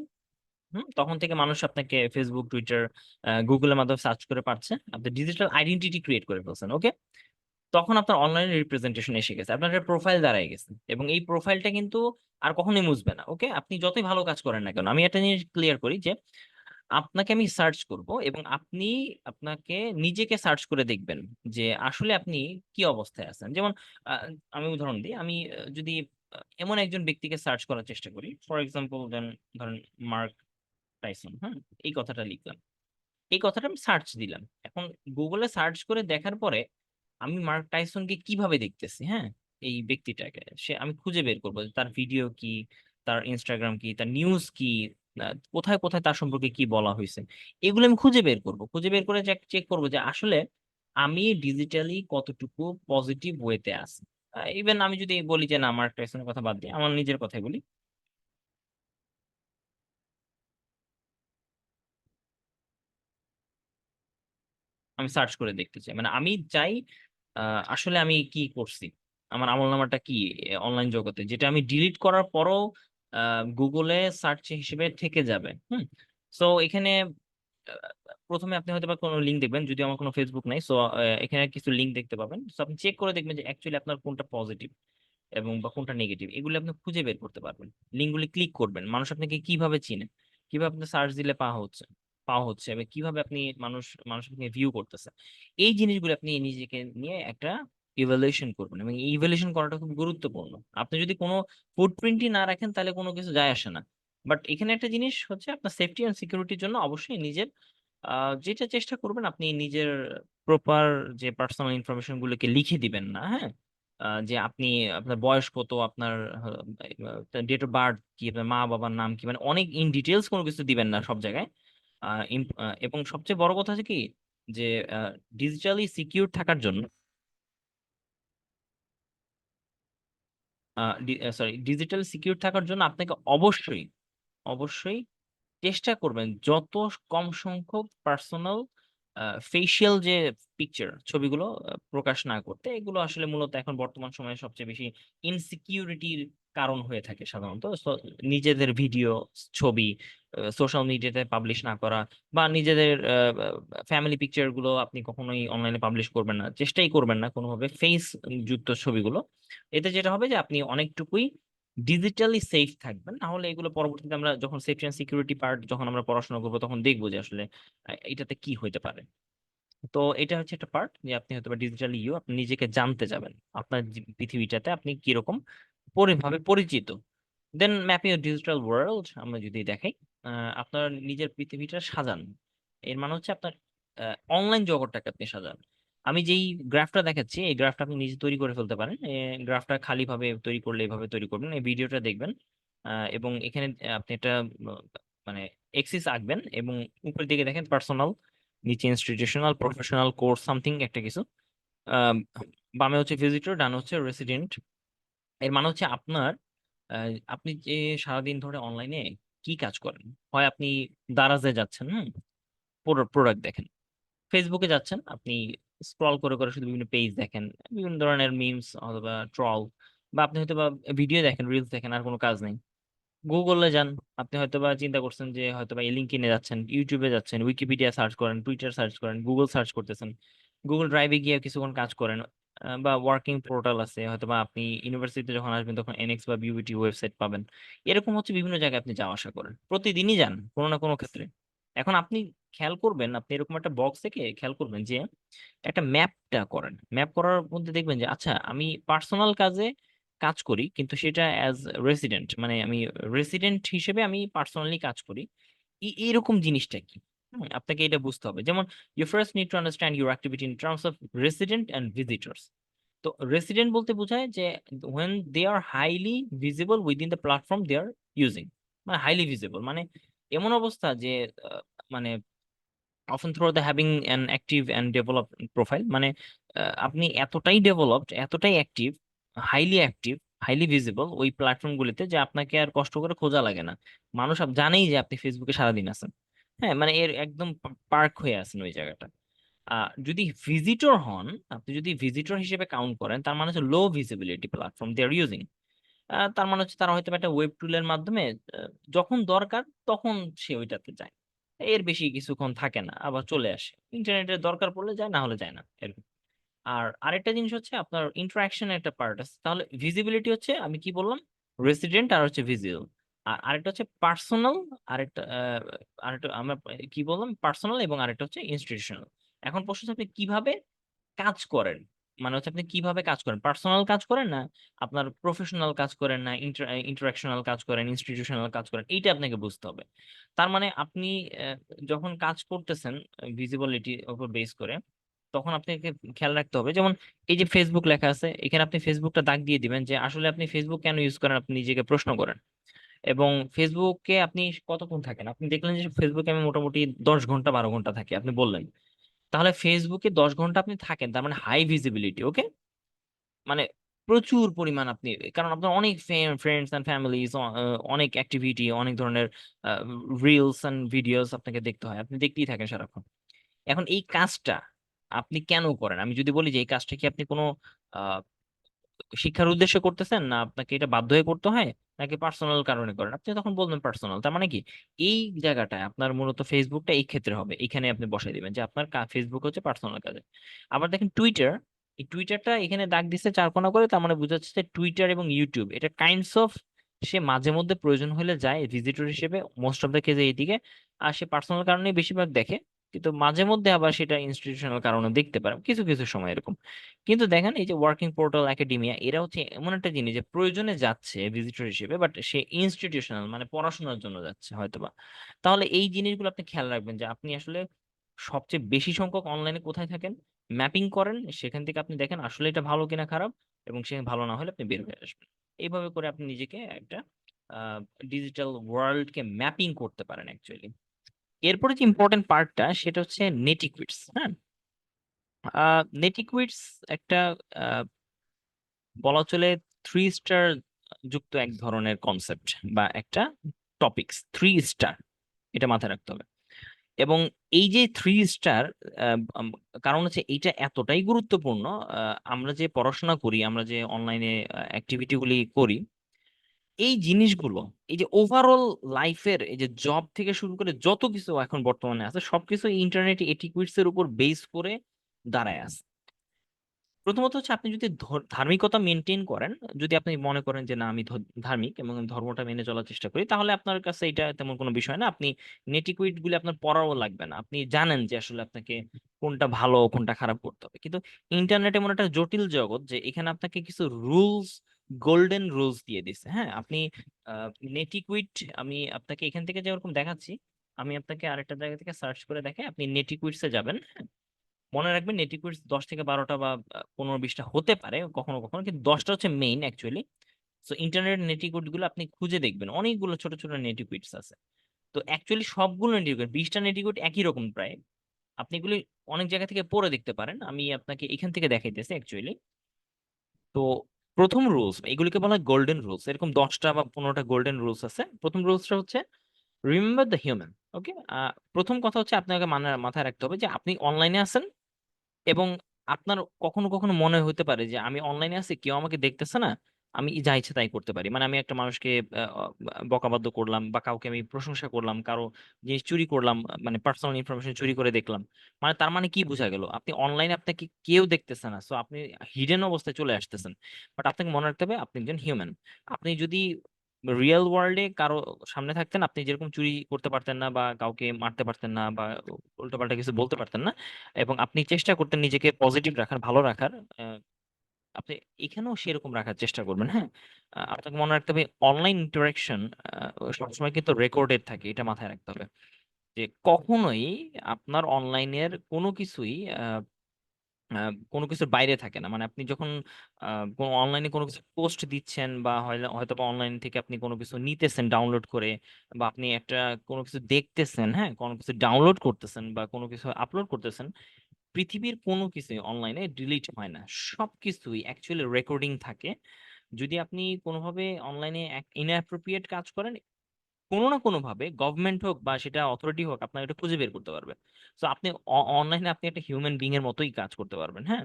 তখন থেকে মানুষ আপনাকে ফেসবুক, টুইটার, গুগলের মাধ্যমে সার্চ করে পাচ্ছে, আপনি ডিজিটাল আইডেন্টিটি ক্রিয়েট করে ফেলছেন। ওকে, তখন আপনার অনলাইন রিপ্রেজেন্টেশন এসে গেছে, আপনার প্রোফাইল দাঁড়ায় গেছে, এবং এই প্রোফাইলটা কিন্তু আর কখনোই মুছবে না। ওকে, আপনি যতই ভালো কাজ করেন না কেন, আমি একটা জিনিস ক্লিয়ার করি যে আপনাকে আমি সার্চ করব, এবং আপনি আপনাকে নিজেকে সার্চ করে দেখবেন যে আসলে আপনি কি অবস্থায় আছেন। যেমন আহ, আমি উদাহরণ দিই, আমি যদি এমন একজন ব্যক্তিকে সার্চ করার চেষ্টা করি, ফর এক্সাম্পল দেন, ধরেন মার্ক টাইসন, হ্যাঁ, এই কথাটা লিখলাম, এই কথাটা আমি সার্চ দিলাম। এখন গুগলে সার্চ করে দেখার পরে আমি মার্ক টাইসনকে কিভাবে দেখতেছি, হ্যাঁ, এই ব্যক্তিটাকে আমি খুঁজে বের করবো যে তার ভিডিও কি, তার ইনস্টাগ্রাম কি, তার নিউজ কি, কোথায় কোথায় তার সম্পর্কে কি বলা হয়েছে, এগুলো আমি খুঁজে বের করব। খুঁজে বের করে চেক করবো যে আসলে আমি ডিজিটালি কতটুকু পজিটিভ ওয়েতে আছি। ইভেন আমি যদি বলি যে না, মার্ক টাইসনের কথা বাদ দিয়ে আমার নিজের কথাই বলি, আমি সার্চ করে দেখতে চাই, মানে আমি চাই আসলে আমি কি করছি, আমার আমলনামাটা কি অনলাইন জগতে, যেটা আমি ডিলিট করার পরও গুগলে সার্চ হিসেবে থেকে যাবে। সো এখানে প্রথমে আপনি হয়তো বা কোনো লিঙ্ক দেখবেন, যদি আমার কোনো ফেসবুক নাই, সো এখানে কিছু লিঙ্ক দেখতে পাবেন, সো আপনি চেক করে দেখবেন যে অ্যাকচুয়ালি আপনার কোনটা পজিটিভ এবং বা কোনটা নেগেটিভ, এগুলো আপনি খুঁজে বের করতে পারবেন। লিঙ্কগুলি ক্লিক করবেন, মানুষ আপনাকে কিভাবে চিনে, কিভাবে আপনি সার্চ দিলে পাওয়া হচ্ছে এবং কিভাবে আপনি মানুষ আপনাকে ভিউ করতেছে, এই জিনিসগুলো আপনি নিজেকে নিয়ে একটা ইভালুয়েশন করবেন, এবং এই ইভালুয়েশন করাটা খুব গুরুত্বপূর্ণ। আপনি যদি কোনো ফুটপ্রিন্টই না রাখেন তাহলে কোনো কিছু যায় আসে না। বাট এখানে একটা জিনিস হচ্ছে, আপনার সেফটি অ্যান্ড সিকিউরিটির জন্য অবশ্যই নিজের যেটা চেষ্টা করবেন, আপনি নিজের প্রপার যে পার্সোনাল ইনফরমেশন গুলোকে লিখে দিবেন না, হ্যাঁ, যে আপনি আপনার বয়স কত, আপনার ডেট অফ বার্থ কি, আপনার মা বাবার নাম কি, মানে অনেক ইন ডিটেলস কোনো কিছু দিবেন না সব জায়গায়। এবং সবচেয়ে বড় কথা হচ্ছে কি, যে ডিজিটালি সিকিউর থাকার জন্য, সরি, ডিজিটাল সিকিউর থাকার জন্য আপনাকে অবশ্যই অবশ্যই চেষ্টা করবেন যত কম সংখ্যক পার্সোনাল ফেশিয়াল যে পিকচার, ছবিগুলো প্রকাশ না করতে। এগুলো আসলে মূলত এখন বর্তমান সময়ে সবচেয়ে বেশি ইনসিকিউরিটির কারণ হয়ে থাকে সাধারণত। So, নিজেদের ভিডিও, ছবি সোশ্যাল মিডিয়াতে পাবলিশ না করা, বা নিজেদের ফ্যামিলি পিকচার গুলো আপনি কখনোই অনলাইনে পাবলিশ করবেন না, চেষ্টাই করবেন না কোনোভাবে ফেস যুক্ত ছবিগুলো। এতে যেটা হবে যে আপনি অনেকটুকুই ডিজিটালি সেফ থাকবেন। না হলে এগুলো পরবর্তীতে আমরা যখন সেফটি অ্যান্ড সিকিউরিটি পার্ট যখন আমরা পড়াশোনা করবো, তখন দেখবো যে আসলে এটাতে কি হইতে পারে। তো এটা হচ্ছে একটা পার্ট, যে আপনি হয়তো ডিজিটালি আপনি নিজেকে জানতে যাবেন, আপনার পৃথিবীটাতে আপনি কিরকম ভাবে পরিচিত। দেন ম্যাপিং ডিজিটাল ওয়ার্ল্ড আমরা যদি দেখাই, আপনার নিজের পৃথিবীটা সাজান। এর মানে হচ্ছে আপনার অনলাইন জগৎটাকে আপনি সাজান। আমি যেই গ্রাফটা দেখাচ্ছি, এই গ্রাফটা আপনি নিজে তৈরি করে ফেলতে পারেন। এই গ্রাফটা খালি ভাবে তৈরি করলে এইভাবে তৈরি করবেন, এই ভিডিওটা দেখবেন, এবং এখানে আপনি একটা মানে এক্সিস আঁকবেন, এবং উপরের দিকে দেখেন পার্সোনাল, নিচে ইনস্টিটিউশনাল, প্রফেশনাল, কোর্স সামথিং একটা কিছু, আহ, বামে হচ্ছে ভিজিটর, ডানে হচ্ছে রেসিডেন্ট। এর মানে হচ্ছে আপনার আপনি যে সারাদিন ধরে অনলাইনে কি কাজ করেন, হয় আপনি দারাজে যাচ্ছেন, প্রোডাক্ট দেখেন, ফেসবুকে যাচ্ছেন, আপনি স্ক্রল করে করে শুধু বিভিন্ন পেজ দেখেন, বিভিন্ন ধরনের মিমস অথবা ট্রল, বা আপনি হয়তো বা ভিডিও দেখেন, রিলস দেখেন, আর কোনো কাজ নেই। গুগলে যান, আপনি হয়তোবা চিন্তা করছেন যে হয়তোবা এই লিঙ্কডইনে যাচ্ছেন, ইউটিউবে যাচ্ছেন, উইকিপিডিয়া সার্চ করেন, টুইটার সার্চ করেন, গুগল সার্চ করতেছেন, গুগল ড্রাইভে গিয়ে কিছুক্ষণ কাজ করেন, বা ওয়ার্কিং পোর্টাল আছে, হয়তোবা আপনি ইউনিভার্সিটিতে যখন আসবেন তখন এনএক্স বা বিউটি ওয়েবসাইট পাবেন। এরকম হচ্ছে বিভিন্ন জায়গায় আপনি যাওয়া আসা করেন, প্রতিদিনই যান কোনো না কোনো ক্ষেত্রে। এখন আপনি খেয়াল করবেন, আপনি এরকম একটা বক্স থেকে খেয়াল করবেন যে একটা ম্যাপটা করেন, ম্যাপ করার মধ্যে দেখবেন যে আচ্ছা, আমি পার্সোনাল কাজে কাজ করি, কিন্তু সেটা অ্যাজ রেসিডেন্ট, মানে আমি রেসিডেন্ট হিসেবে আমি পার্সোনালি কাজ করি। এইরকম জিনিসটা কি, আপনাকে এটা বুঝতে হবে। যেমন you first need to understand your activity in terms of resident and visitors. তো রেসিডেন্ট বলতে বোঝায় যে when they are highly visible within the platform they are using, মানে হাইলি ভিজিবল, মানে এমন অবস্থা যে আহ, মানে often through the having an active and developed profile, মানে আপনি এতটাই ডেভেলপড, এতটাই active, highly active, highly visible ওই প্ল্যাটফর্মগুলিতে, যে আপনাকে আর কষ্ট করে খোঁজা লাগে না। মানুষ জানেই যে আপনি ফেসবুকে সারাদিন আছেন। হ্যাঁ, মানে এর একদম পার্ক হয়ে আছেন ওই জায়গাটা। যদি ভিজিটর হন, আপনি যদি ভিজিটর হিসেবে কাউন্ট করেন, তার মানে হচ্ছে low visibility platform they are using. তার মানে হচ্ছে তারা হয়তো একটা ওয়েব টুলের মাধ্যমে আহ, যখন দরকার তখন সে ওইটাতে যায়, এর বেশি কিছুক্ষণ থাকে না, আবার চলে আসে। ইন্টারনেটের দরকার পড়লে যায়, না হলে যায় না, এরকম। আর আরেকটা জিনিস হচ্ছে আপনার ইন্টারাকশন একটা পার্ট আছে। তাহলে ভিজিবিলিটি হচ্ছে আমি কি বললাম, রেসিডেন্ট আর হচ্ছে ভিজিবল। আর আরেকটা হচ্ছে পার্সোনাল, আরেকটা আরেকটা আমরা কি বললাম, পার্সোনাল, এবং আরেকটা হচ্ছে ইনস্টিটিউশনাল। এখন প্রশ্ন হচ্ছে আপনি কিভাবে কাজ করেন, মানে হচ্ছে আপনি কিভাবে কাজ করেন, পার্সোনাল কাজ করেন না আপনার প্রফেশনাল কাজ করেন, না ইন্টারাকশনাল কাজ করেন, ইনস্টিটিউশনাল কাজ করেন, এইটা আপনাকে বুঝতে হবে। তার মানে আপনি আহ, যখন কাজ করতেছেন ভিজিবিলিটির উপর বেস করে, তখন আপনাকে খেয়াল রাখতে হবে, যেমন এই যে ফেসবুক লেখা আছে, এখানে আপনি ফেসবুকটা দাগ দিয়ে দিবেন যে আসলে আপনি ফেসবুক কেন ইউজ করেন, আপনি নিজেকে প্রশ্ন করেন। এবং ফেসবুকে আপনি কতক্ষণ থাকেন, আপনি দেখলেন যে ফেসবুকে আমি মোটামুটি 10 ঘন্টা 12 ঘন্টা থাকি, আপনি বললেন। তাহলে ফেসবুকে 10 ঘন্টা আপনি থাকেন, তার মানে হাই ভিজিবিলিটি, ওকে? মানে প্রচুর পরিমাণ আপনি, কারণ আপনার অনেক ফ্রেন্ডস অ্যান্ড ফ্যামিলিজ, অনেক অ্যাক্টিভিটি, অনেক ধরনের রিলস অ্যান্ড ভিডিওস আপনাকে দেখতে হয়, আপনি দেখতেই থাকেন সারাক্ষণ। এখন এই কাজটা আপনি কেন করেন, আমি যদি বলি যে এই কাজটা কি আপনি কোনো আহ, শিক্ষার উদ্দেশ্যে করতেছেন, না আপনাকে এটা বাধ্য হয়ে করতে হয়, নাকি পার্সোনাল কারণে করেন, আপনি তখন বলবেন পার্সোনাল। তার মানে কি এই জায়গাটায় আপনার মূলত ফেসবুকটা এই ক্ষেত্রে হবে, এখানে আপনি বসাই দিবেন যে আপনার ফেসবুক হচ্ছে পার্সোনাল কাজে। আবার দেখেন টুইটার, এই টুইটারটা এখানে দাগ দিচ্ছে 4 কোণা করে, তার মানে বোঝাচ্ছে যে টুইটার এবং ইউটিউব এটা কাইন্ডস অফ, সে মাঝে মধ্যে প্রয়োজন হলে যায় ভিজিটর হিসেবে, মোস্ট অফ দ্য কেসে এইদিকে। আর সে পার্সোনাল কারণে বেশিরভাগ দেখে, কিন্তু মাঝে মধ্যে আবার সেটা ইনস্টিটিউশনাল কারণে দেখতে পারে কিছু কিছু সময় এরকম। কিন্তু দেখেন এই যে ওয়ার্কিং পোর্টাল একাডেমিয়া, এরা হচ্ছে এমন একটা জিনিস যে প্রয়োজনে যাচ্ছে ভিজিটর হিসেবে, বাট সে ইনস্টিটিউশনাল মানে পড়াশোনার জন্য যাচ্ছে হয়তোবা। তাহলে এই জিনিসগুলো আপনি খেয়াল রাখবেন যে আপনি আসলে সবচেয়ে বেশি সংখ্যক অনলাইনে কোথায় থাকেন, ম্যাপিং করেন, সেখান থেকে আপনি দেখেন আসলে এটা ভালো কিনা খারাপ, এবং সে ভালো না হলে আপনি বের হয়ে আসবেন। এইভাবে করে আপনি নিজেকে একটা ডিজিটাল ওয়ার্ল্ডকে ম্যাপিং করতে পারেন অ্যাকচুয়ালি। এরপরে যে ইম্পর্টেন্ট পার্টটা সেটা হচ্ছে নেটিকুইটস। হ্যাঁ, নেটিকুইটস একটা বলা চলে 3 স্টার যুক্ত এক ধরনের কনসেপ্ট বা একটা টপিকস। 3 স্টার, এটা মাথায় রাখতে হবে। এবং এই যে 3 স্টার, কারণ হচ্ছে এইটা এতটাই গুরুত্বপূর্ণ। আমরা যে পড়াশোনা করি, আমরা যে অনলাইনে অ্যাক্টিভিটি গুলি করি, এই জিনিসগুলো, এই যে ওভারঅল লাইফের, এই যে জব থেকে শুরু করে যত কিছু এখন বর্তমানে আছে, সবকিছু ইন্টারনেট এটিকুইটস এর উপর বেস করে দাঁড়ায় আছে। প্রথমত হচ্ছে আপনি যদি ধার্মিকতা মেনটেন করেন, যদি আপনি মনে করেন যে না আমি ধার্মিক এবং ধর্মটা মেনে চলার চেষ্টা করি, তাহলে আপনার কাছে এটা তেমন কোনো বিষয় না, আপনি নেটিকুইট গুলি আপনার পড়াও লাগবে না, আপনি জানেন যে আসলে আপনাকে কোনটা ভালো কোনটা খারাপ করতে হবে। কিন্তু ইন্টারনেট এমন একটা জটিল জগৎ যে এখানে আপনাকে কিছু রুলস, গোল্ডেন রুলস দিয়ে দিচ্ছে। হ্যাঁ, আপনি নেটিকুইট, আমি আপনাকে এখান থেকে যেরকম দেখাচ্ছি, আমি আপনাকে আরেকটা জায়গা থেকে সার্চ করে দেখে আপনি নেটিকুইটসে যাবেন। মনে রাখবেন নেটিকুইটস 10 থেকে 12টা বা 15-20টা হতে পারে কখনো কখনো, কিন্তু 10টা হচ্ছে মেইন অ্যাকচুয়ালি। সো ইন্টারনেট নেটিকুইট গুলো আপনি খুঁজে দেখবেন, অনেকগুলো ছোট ছোট নেটিকুইটস আছে। তো অ্যাকচুয়ালি সবগুলো নেটিকুইট, 20টা নেটিকুইট একই রকম প্রায়। আপনি এগুলি অনেক জায়গা থেকে পড়ে দেখতে পারেন, আমি আপনাকে এখান থেকে দেখাইতেছি অ্যাকচুয়ালি। তো প্রথম রুলস, এগুলিকে বলা হয় গোল্ডেন রুলস, এরকম 10টা বা 15টা গোল্ডেন রুলস আছে। প্রথম রুলসটা হচ্ছে রিমেম্বার দ্য হিউম্যান। ওকে, প্রথম কথা হচ্ছে আপনাকে মাথায় রাখতে হবে যে আপনি অনলাইনে আছেন, এবং আপনার কখনো কখনো মনে হতে পারে যে আমি অনলাইনে আছি, কেউ আমাকে দেখতেছে না, আমি যা ইচ্ছে তাই করতে পারি। মানে আমি একটা মানুষকে বকাবাদ্য করলাম, বা কাউকে আমি প্রশংসা করলাম, কারো জিনিস চুরি করলাম, মানে পার্সোনাল ইনফরমেশন চুরি করে দেখলাম। মানে তার মানে কি বোঝা গেল, আপনি অনলাইনে আপনাকে কেউ দেখতেছে না, সো আপনি হিডেন অবস্থায় চলে আসতেছেন। বাট আপনাকে মনে রাখতে হবে আপনি একজন হিউম্যান। আপনি যদি রিয়েল ওয়ার্ল্ডে কারো সামনে থাকতেন, আপনি যেরকম চুরি করতে পারতেন না, বা কাউকে মারতে পারতেন না, বা উল্টোপাল্টা কিছু বলতে পারতেন না, এবং আপনি চেষ্টা করতেন নিজেকে পজিটিভ রাখার, ভালো রাখার, আহ, আপনি এখানেও সেরকম রাখার চেষ্টা করবেন। হ্যাঁ, আপনাকে মনে রাখতে হবে অনলাইন ইন্টারাকশন সবসময় কিন্তু রেকর্ডেড থাকে, এটা মাথায় রাখতে হবে যে কখনোই আপনার অনলাইনের কোনো কিছুই কোনো কিছুর বাইরে থাকে না। মানে আপনি যখন কোনো অনলাইনে কোনো কিছু পোস্ট দিচ্ছেন, বা হয়তো বা অনলাইন থেকে আপনি কোনো কিছু নিতেছেন ডাউনলোড করে, বা আপনি একটা কোনো কিছু দেখতেছেন, হ্যাঁ, কোনো কিছু ডাউনলোড করতেছেন, বা কোনো কিছু আপলোড করতেছেন, পৃথিবীর কোনো কিছুই অনলাইনে ডিলিট হয় না, সবকিছুই অ্যাকচুয়ালি রেকর্ডিং থাকে। যদি আপনি কোনোভাবে অনলাইনে ইনঅ্যাপ্রোপ্রিয়েট কাজ করেন, কোনো না কোনো ভাবে গভর্নমেন্ট হোক বা সেটা অথরিটি হোক আপনার এটা খুঁজে বের করতে পারবে। সো আপনি অনলাইনে আপনি একটা হিউম্যান বিং এর মতোই কাজ করতে পারবেন, হ্যাঁ।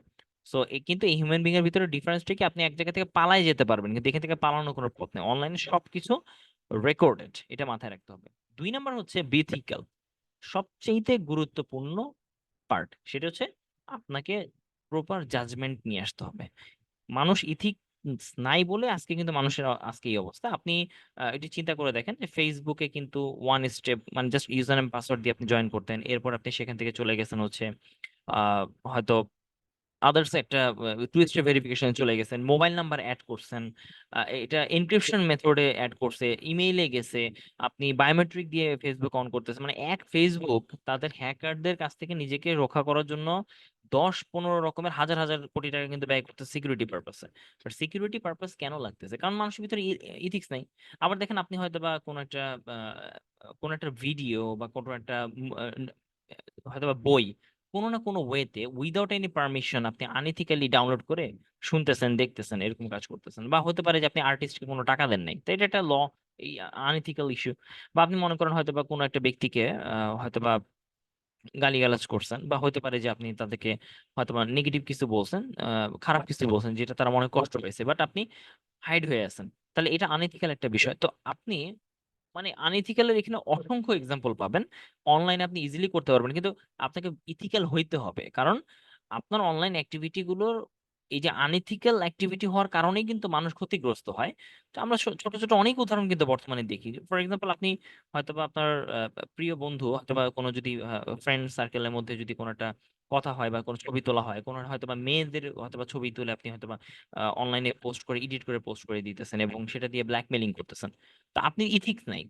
সো কিন্তু এই হিউম্যান বিং এর ভিতরে ডিফারেন্সটা কি, আপনি এক জায়গা থেকে পালাই যেতে পারবেন কিন্তু এখান থেকে পালানোর কোনো পথ নেই। অনলাইনে সবকিছু রেকর্ডেড, এটা মাথায় রাখতে হবে। 2 নাম্বার হচ্ছে বিথিক্যাল, সবচেয়ে গুরুত্বপূর্ণ পার্ট, সেটা হচ্ছে আপনাকে প্রপার জাজমেন্ট নিয়ে আসতে হবে। মানুষ ইথিক নাই বলে আজকে কিন্তু মানুষের আজকে এই অবস্থা। আপনি একটু চিন্তা করে দেখেন যে ফেসবুকে কিন্তু ওয়ান স্টেপ মানে জাস্ট ইউজার নেম পাসওয়ার্ড দিয়ে আপনি জয়েন করতেন, এরপর আপনি সেখান থেকে চলে গেছেন হচ্ছে হয়তো আদার্স একটা টু স্টেপ ভেরিফিকেশনে চলে গেছেন, মোবাইল নাম্বার অ্যাড করছেন, এটা এনক্রিপশন মেথডে অ্যাড করছে, ইমেইলে গেছে, আপনি বায়োমেট্রিক দিয়ে ফেসবুক অন করতেছেন। মানে এক ফেসবুক তাদের হ্যাকারদের কাছ থেকে নিজেকে রক্ষা করার জন্য 10-15 রকমের হাজার হাজার কোটি টাকা কিন্তু ব্যয় করতে সিকিউরিটি পারপাসে। বাট সিকিউরিটি পারপাস কেন লাগতেছে? কারণ মানুষের ভিতরে ইথিক্স নাই। আবার দেখেন আপনি হয়তো বা কোনো একটা ভিডিও বা কোনো একটা হয়তো বা বই কোনো না কোনো ওয়েতে উইদাউট এনি পারমিশন আপনি আনইথিক্যালি ডাউনলোড করে শুনতেছেন, দেখতেছেন, এরকম কাজ করতেছেন। বা হতে পারে যে আপনি আর্টিস্টকে কোনো টাকা দেন নাই, তো এটা একটা এই আনইথিক্যাল ইস্যু। বা আপনি মনে করেন হয়তো বা কোনো একটা ব্যক্তিকে হয়তো বা গালিগালাজ করছেন, বা হতে পারে যে আপনি তাদেরকে হয়তো বা নেগেটিভ কিছু বলছেন, খারাপ কিছু বলছেন যেটা তারা মনে কষ্ট পেয়েছে, বাট আপনি হাইড হয়ে আছেন। তাহলে এটা আনইথিক্যাল একটা বিষয়। তো আপনি মানে আনইথিক্যালের এখানে অসংখ্য এক্সাম্পল পাবেন, অনলাইনে আপনি ইজিলি করতে পারবেন, কিন্তু আপনাকে ইথিক্যাল হইতে হবে। কারণ আপনার অনলাইন অ্যাক্টিভিটি গুলোর এই যে আনইথিক্যাল অ্যাক্টিভিটি হওয়ার কারণেই কিন্তু মানুষ ক্ষতিগ্রস্ত হয়। তো আমরা ছোট ছোট অনেক উদাহরণ কিন্তু বর্তমানে দেখি। ফর এক্সাম্পল আপনি হয়তোবা আপনার প্রিয় বন্ধু অথবা কোনো যদি ফ্রেন্ড সার্কেলের মধ্যে যদি কোনো একটা কথা হয় বা কোনো ছবি তোলা হয়, কোনো হয়তোবা মেয়েদের হয়তোবা ছবি তুলে আপনি হয়তোবা অনলাইনে পোস্ট করে এডিট করে পোস্ট করে দিতেছেন এবং সেটা দিয়ে ব্ল্যাকমেলিং করতেছেন। তো আপনি ইথিক্স নাই।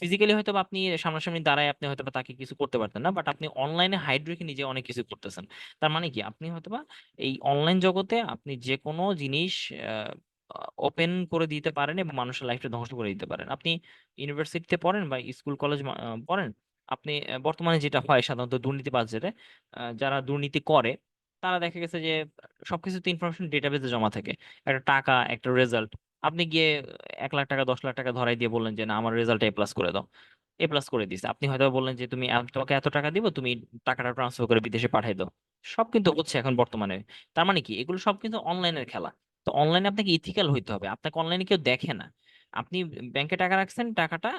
ফিজিক্যালি হয়তো বা আপনি সামনাসামনি দাঁড়ায় আপনি হয়তো বা তাকে কিছু করতে পারতেন না, বাট আপনি অনলাইনে হাইড রেখে নিজে অনেক কিছু করতেছেন। তার মানে কি, আপনি হয়তো বা এই অনলাইন জগতে আপনি যে কোনো জিনিস ওপেন করে দিতে পারেন এবং মানুষের লাইফটা ধ্বংস করে দিতে পারেন। আপনি ইউনিভার্সিটিতে পড়েন বা স্কুল কলেজ পড়েন, আপনি বর্তমানে যেটা হয় সাধারণত দুর্নীতিবাজদের, যারা দুর্নীতি করে তারা দেখা গেছে যে সবকিছুতে ইনফরমেশন ডেটাবেজে জমা থাকে, একটা টাকা একটা রেজাল্ট, আপনি গিয়ে 1 লাখ টাকা 10 লাখ টাকা ধরাই দিয়ে বললেন যে না আমার রেজাল্ট এ প্লাস করে দাও, এ প্লাস করে দিছে। আপনি হয়তো বললেন যে তুমি তোমাকে এত টাকা দিব, তুমি টাকাটা ট্রান্সফার করে বিদেশে পাঠিয়ে দাও। সব কিন্তু হচ্ছে এখন বর্তমানে। তার মানে কি, এগুলো সব কিন্তু অনলাইনের খেলা। তো অনলাইনে আপনাকে ইথিক্যাল হইতে হবে, আপনাকে অনলাইনে কেউ দেখে না। আপনি ব্যাংকে টাকা রাখছেন, টাকাটা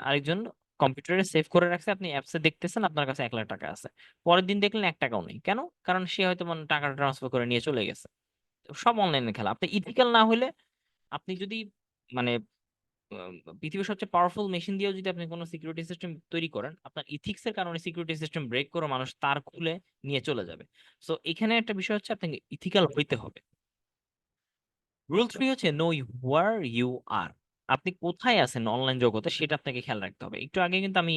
আরেকজন কম্পিউটারে সেভ করে রাখছে, আপনি অ্যাপসে দেখতেছেন আপনার কাছে 1 লাখ টাকা আছে, পরের দিন দেখলেন 1 টাকাও নেই। কেন? কারণ সে হয়তো মানে টাকাটা ট্রান্সফার করে নিয়ে চলে গেছে। সব অনলাইনের খেলা। আপনি ইথিক্যাল না হলে, আপনি যদি মানে আহ, পৃথিবীর সবচেয়ে পাওয়ারফুল মেশিন দিয়েও যদি আপনি কোনো সিকিউরিটি সিস্টেম তৈরি করেন, আপনার ইথিক্স এর কারণে সিকিউরিটি সিস্টেম ব্রেক করে মানুষ তার খুলে নিয়ে চলে যাবে। সো এখানে একটা বিষয় হচ্ছে আপনাকে ইথিক্যাল হইতে হবে। রুল 3 হচ্ছে নো হোয়ার ইউ আর। আপনি কোথায় আছেন অনলাইন জগতে সেটা আপনাকে খেয়াল রাখতে হবে। একটু আগে কিন্তু আমি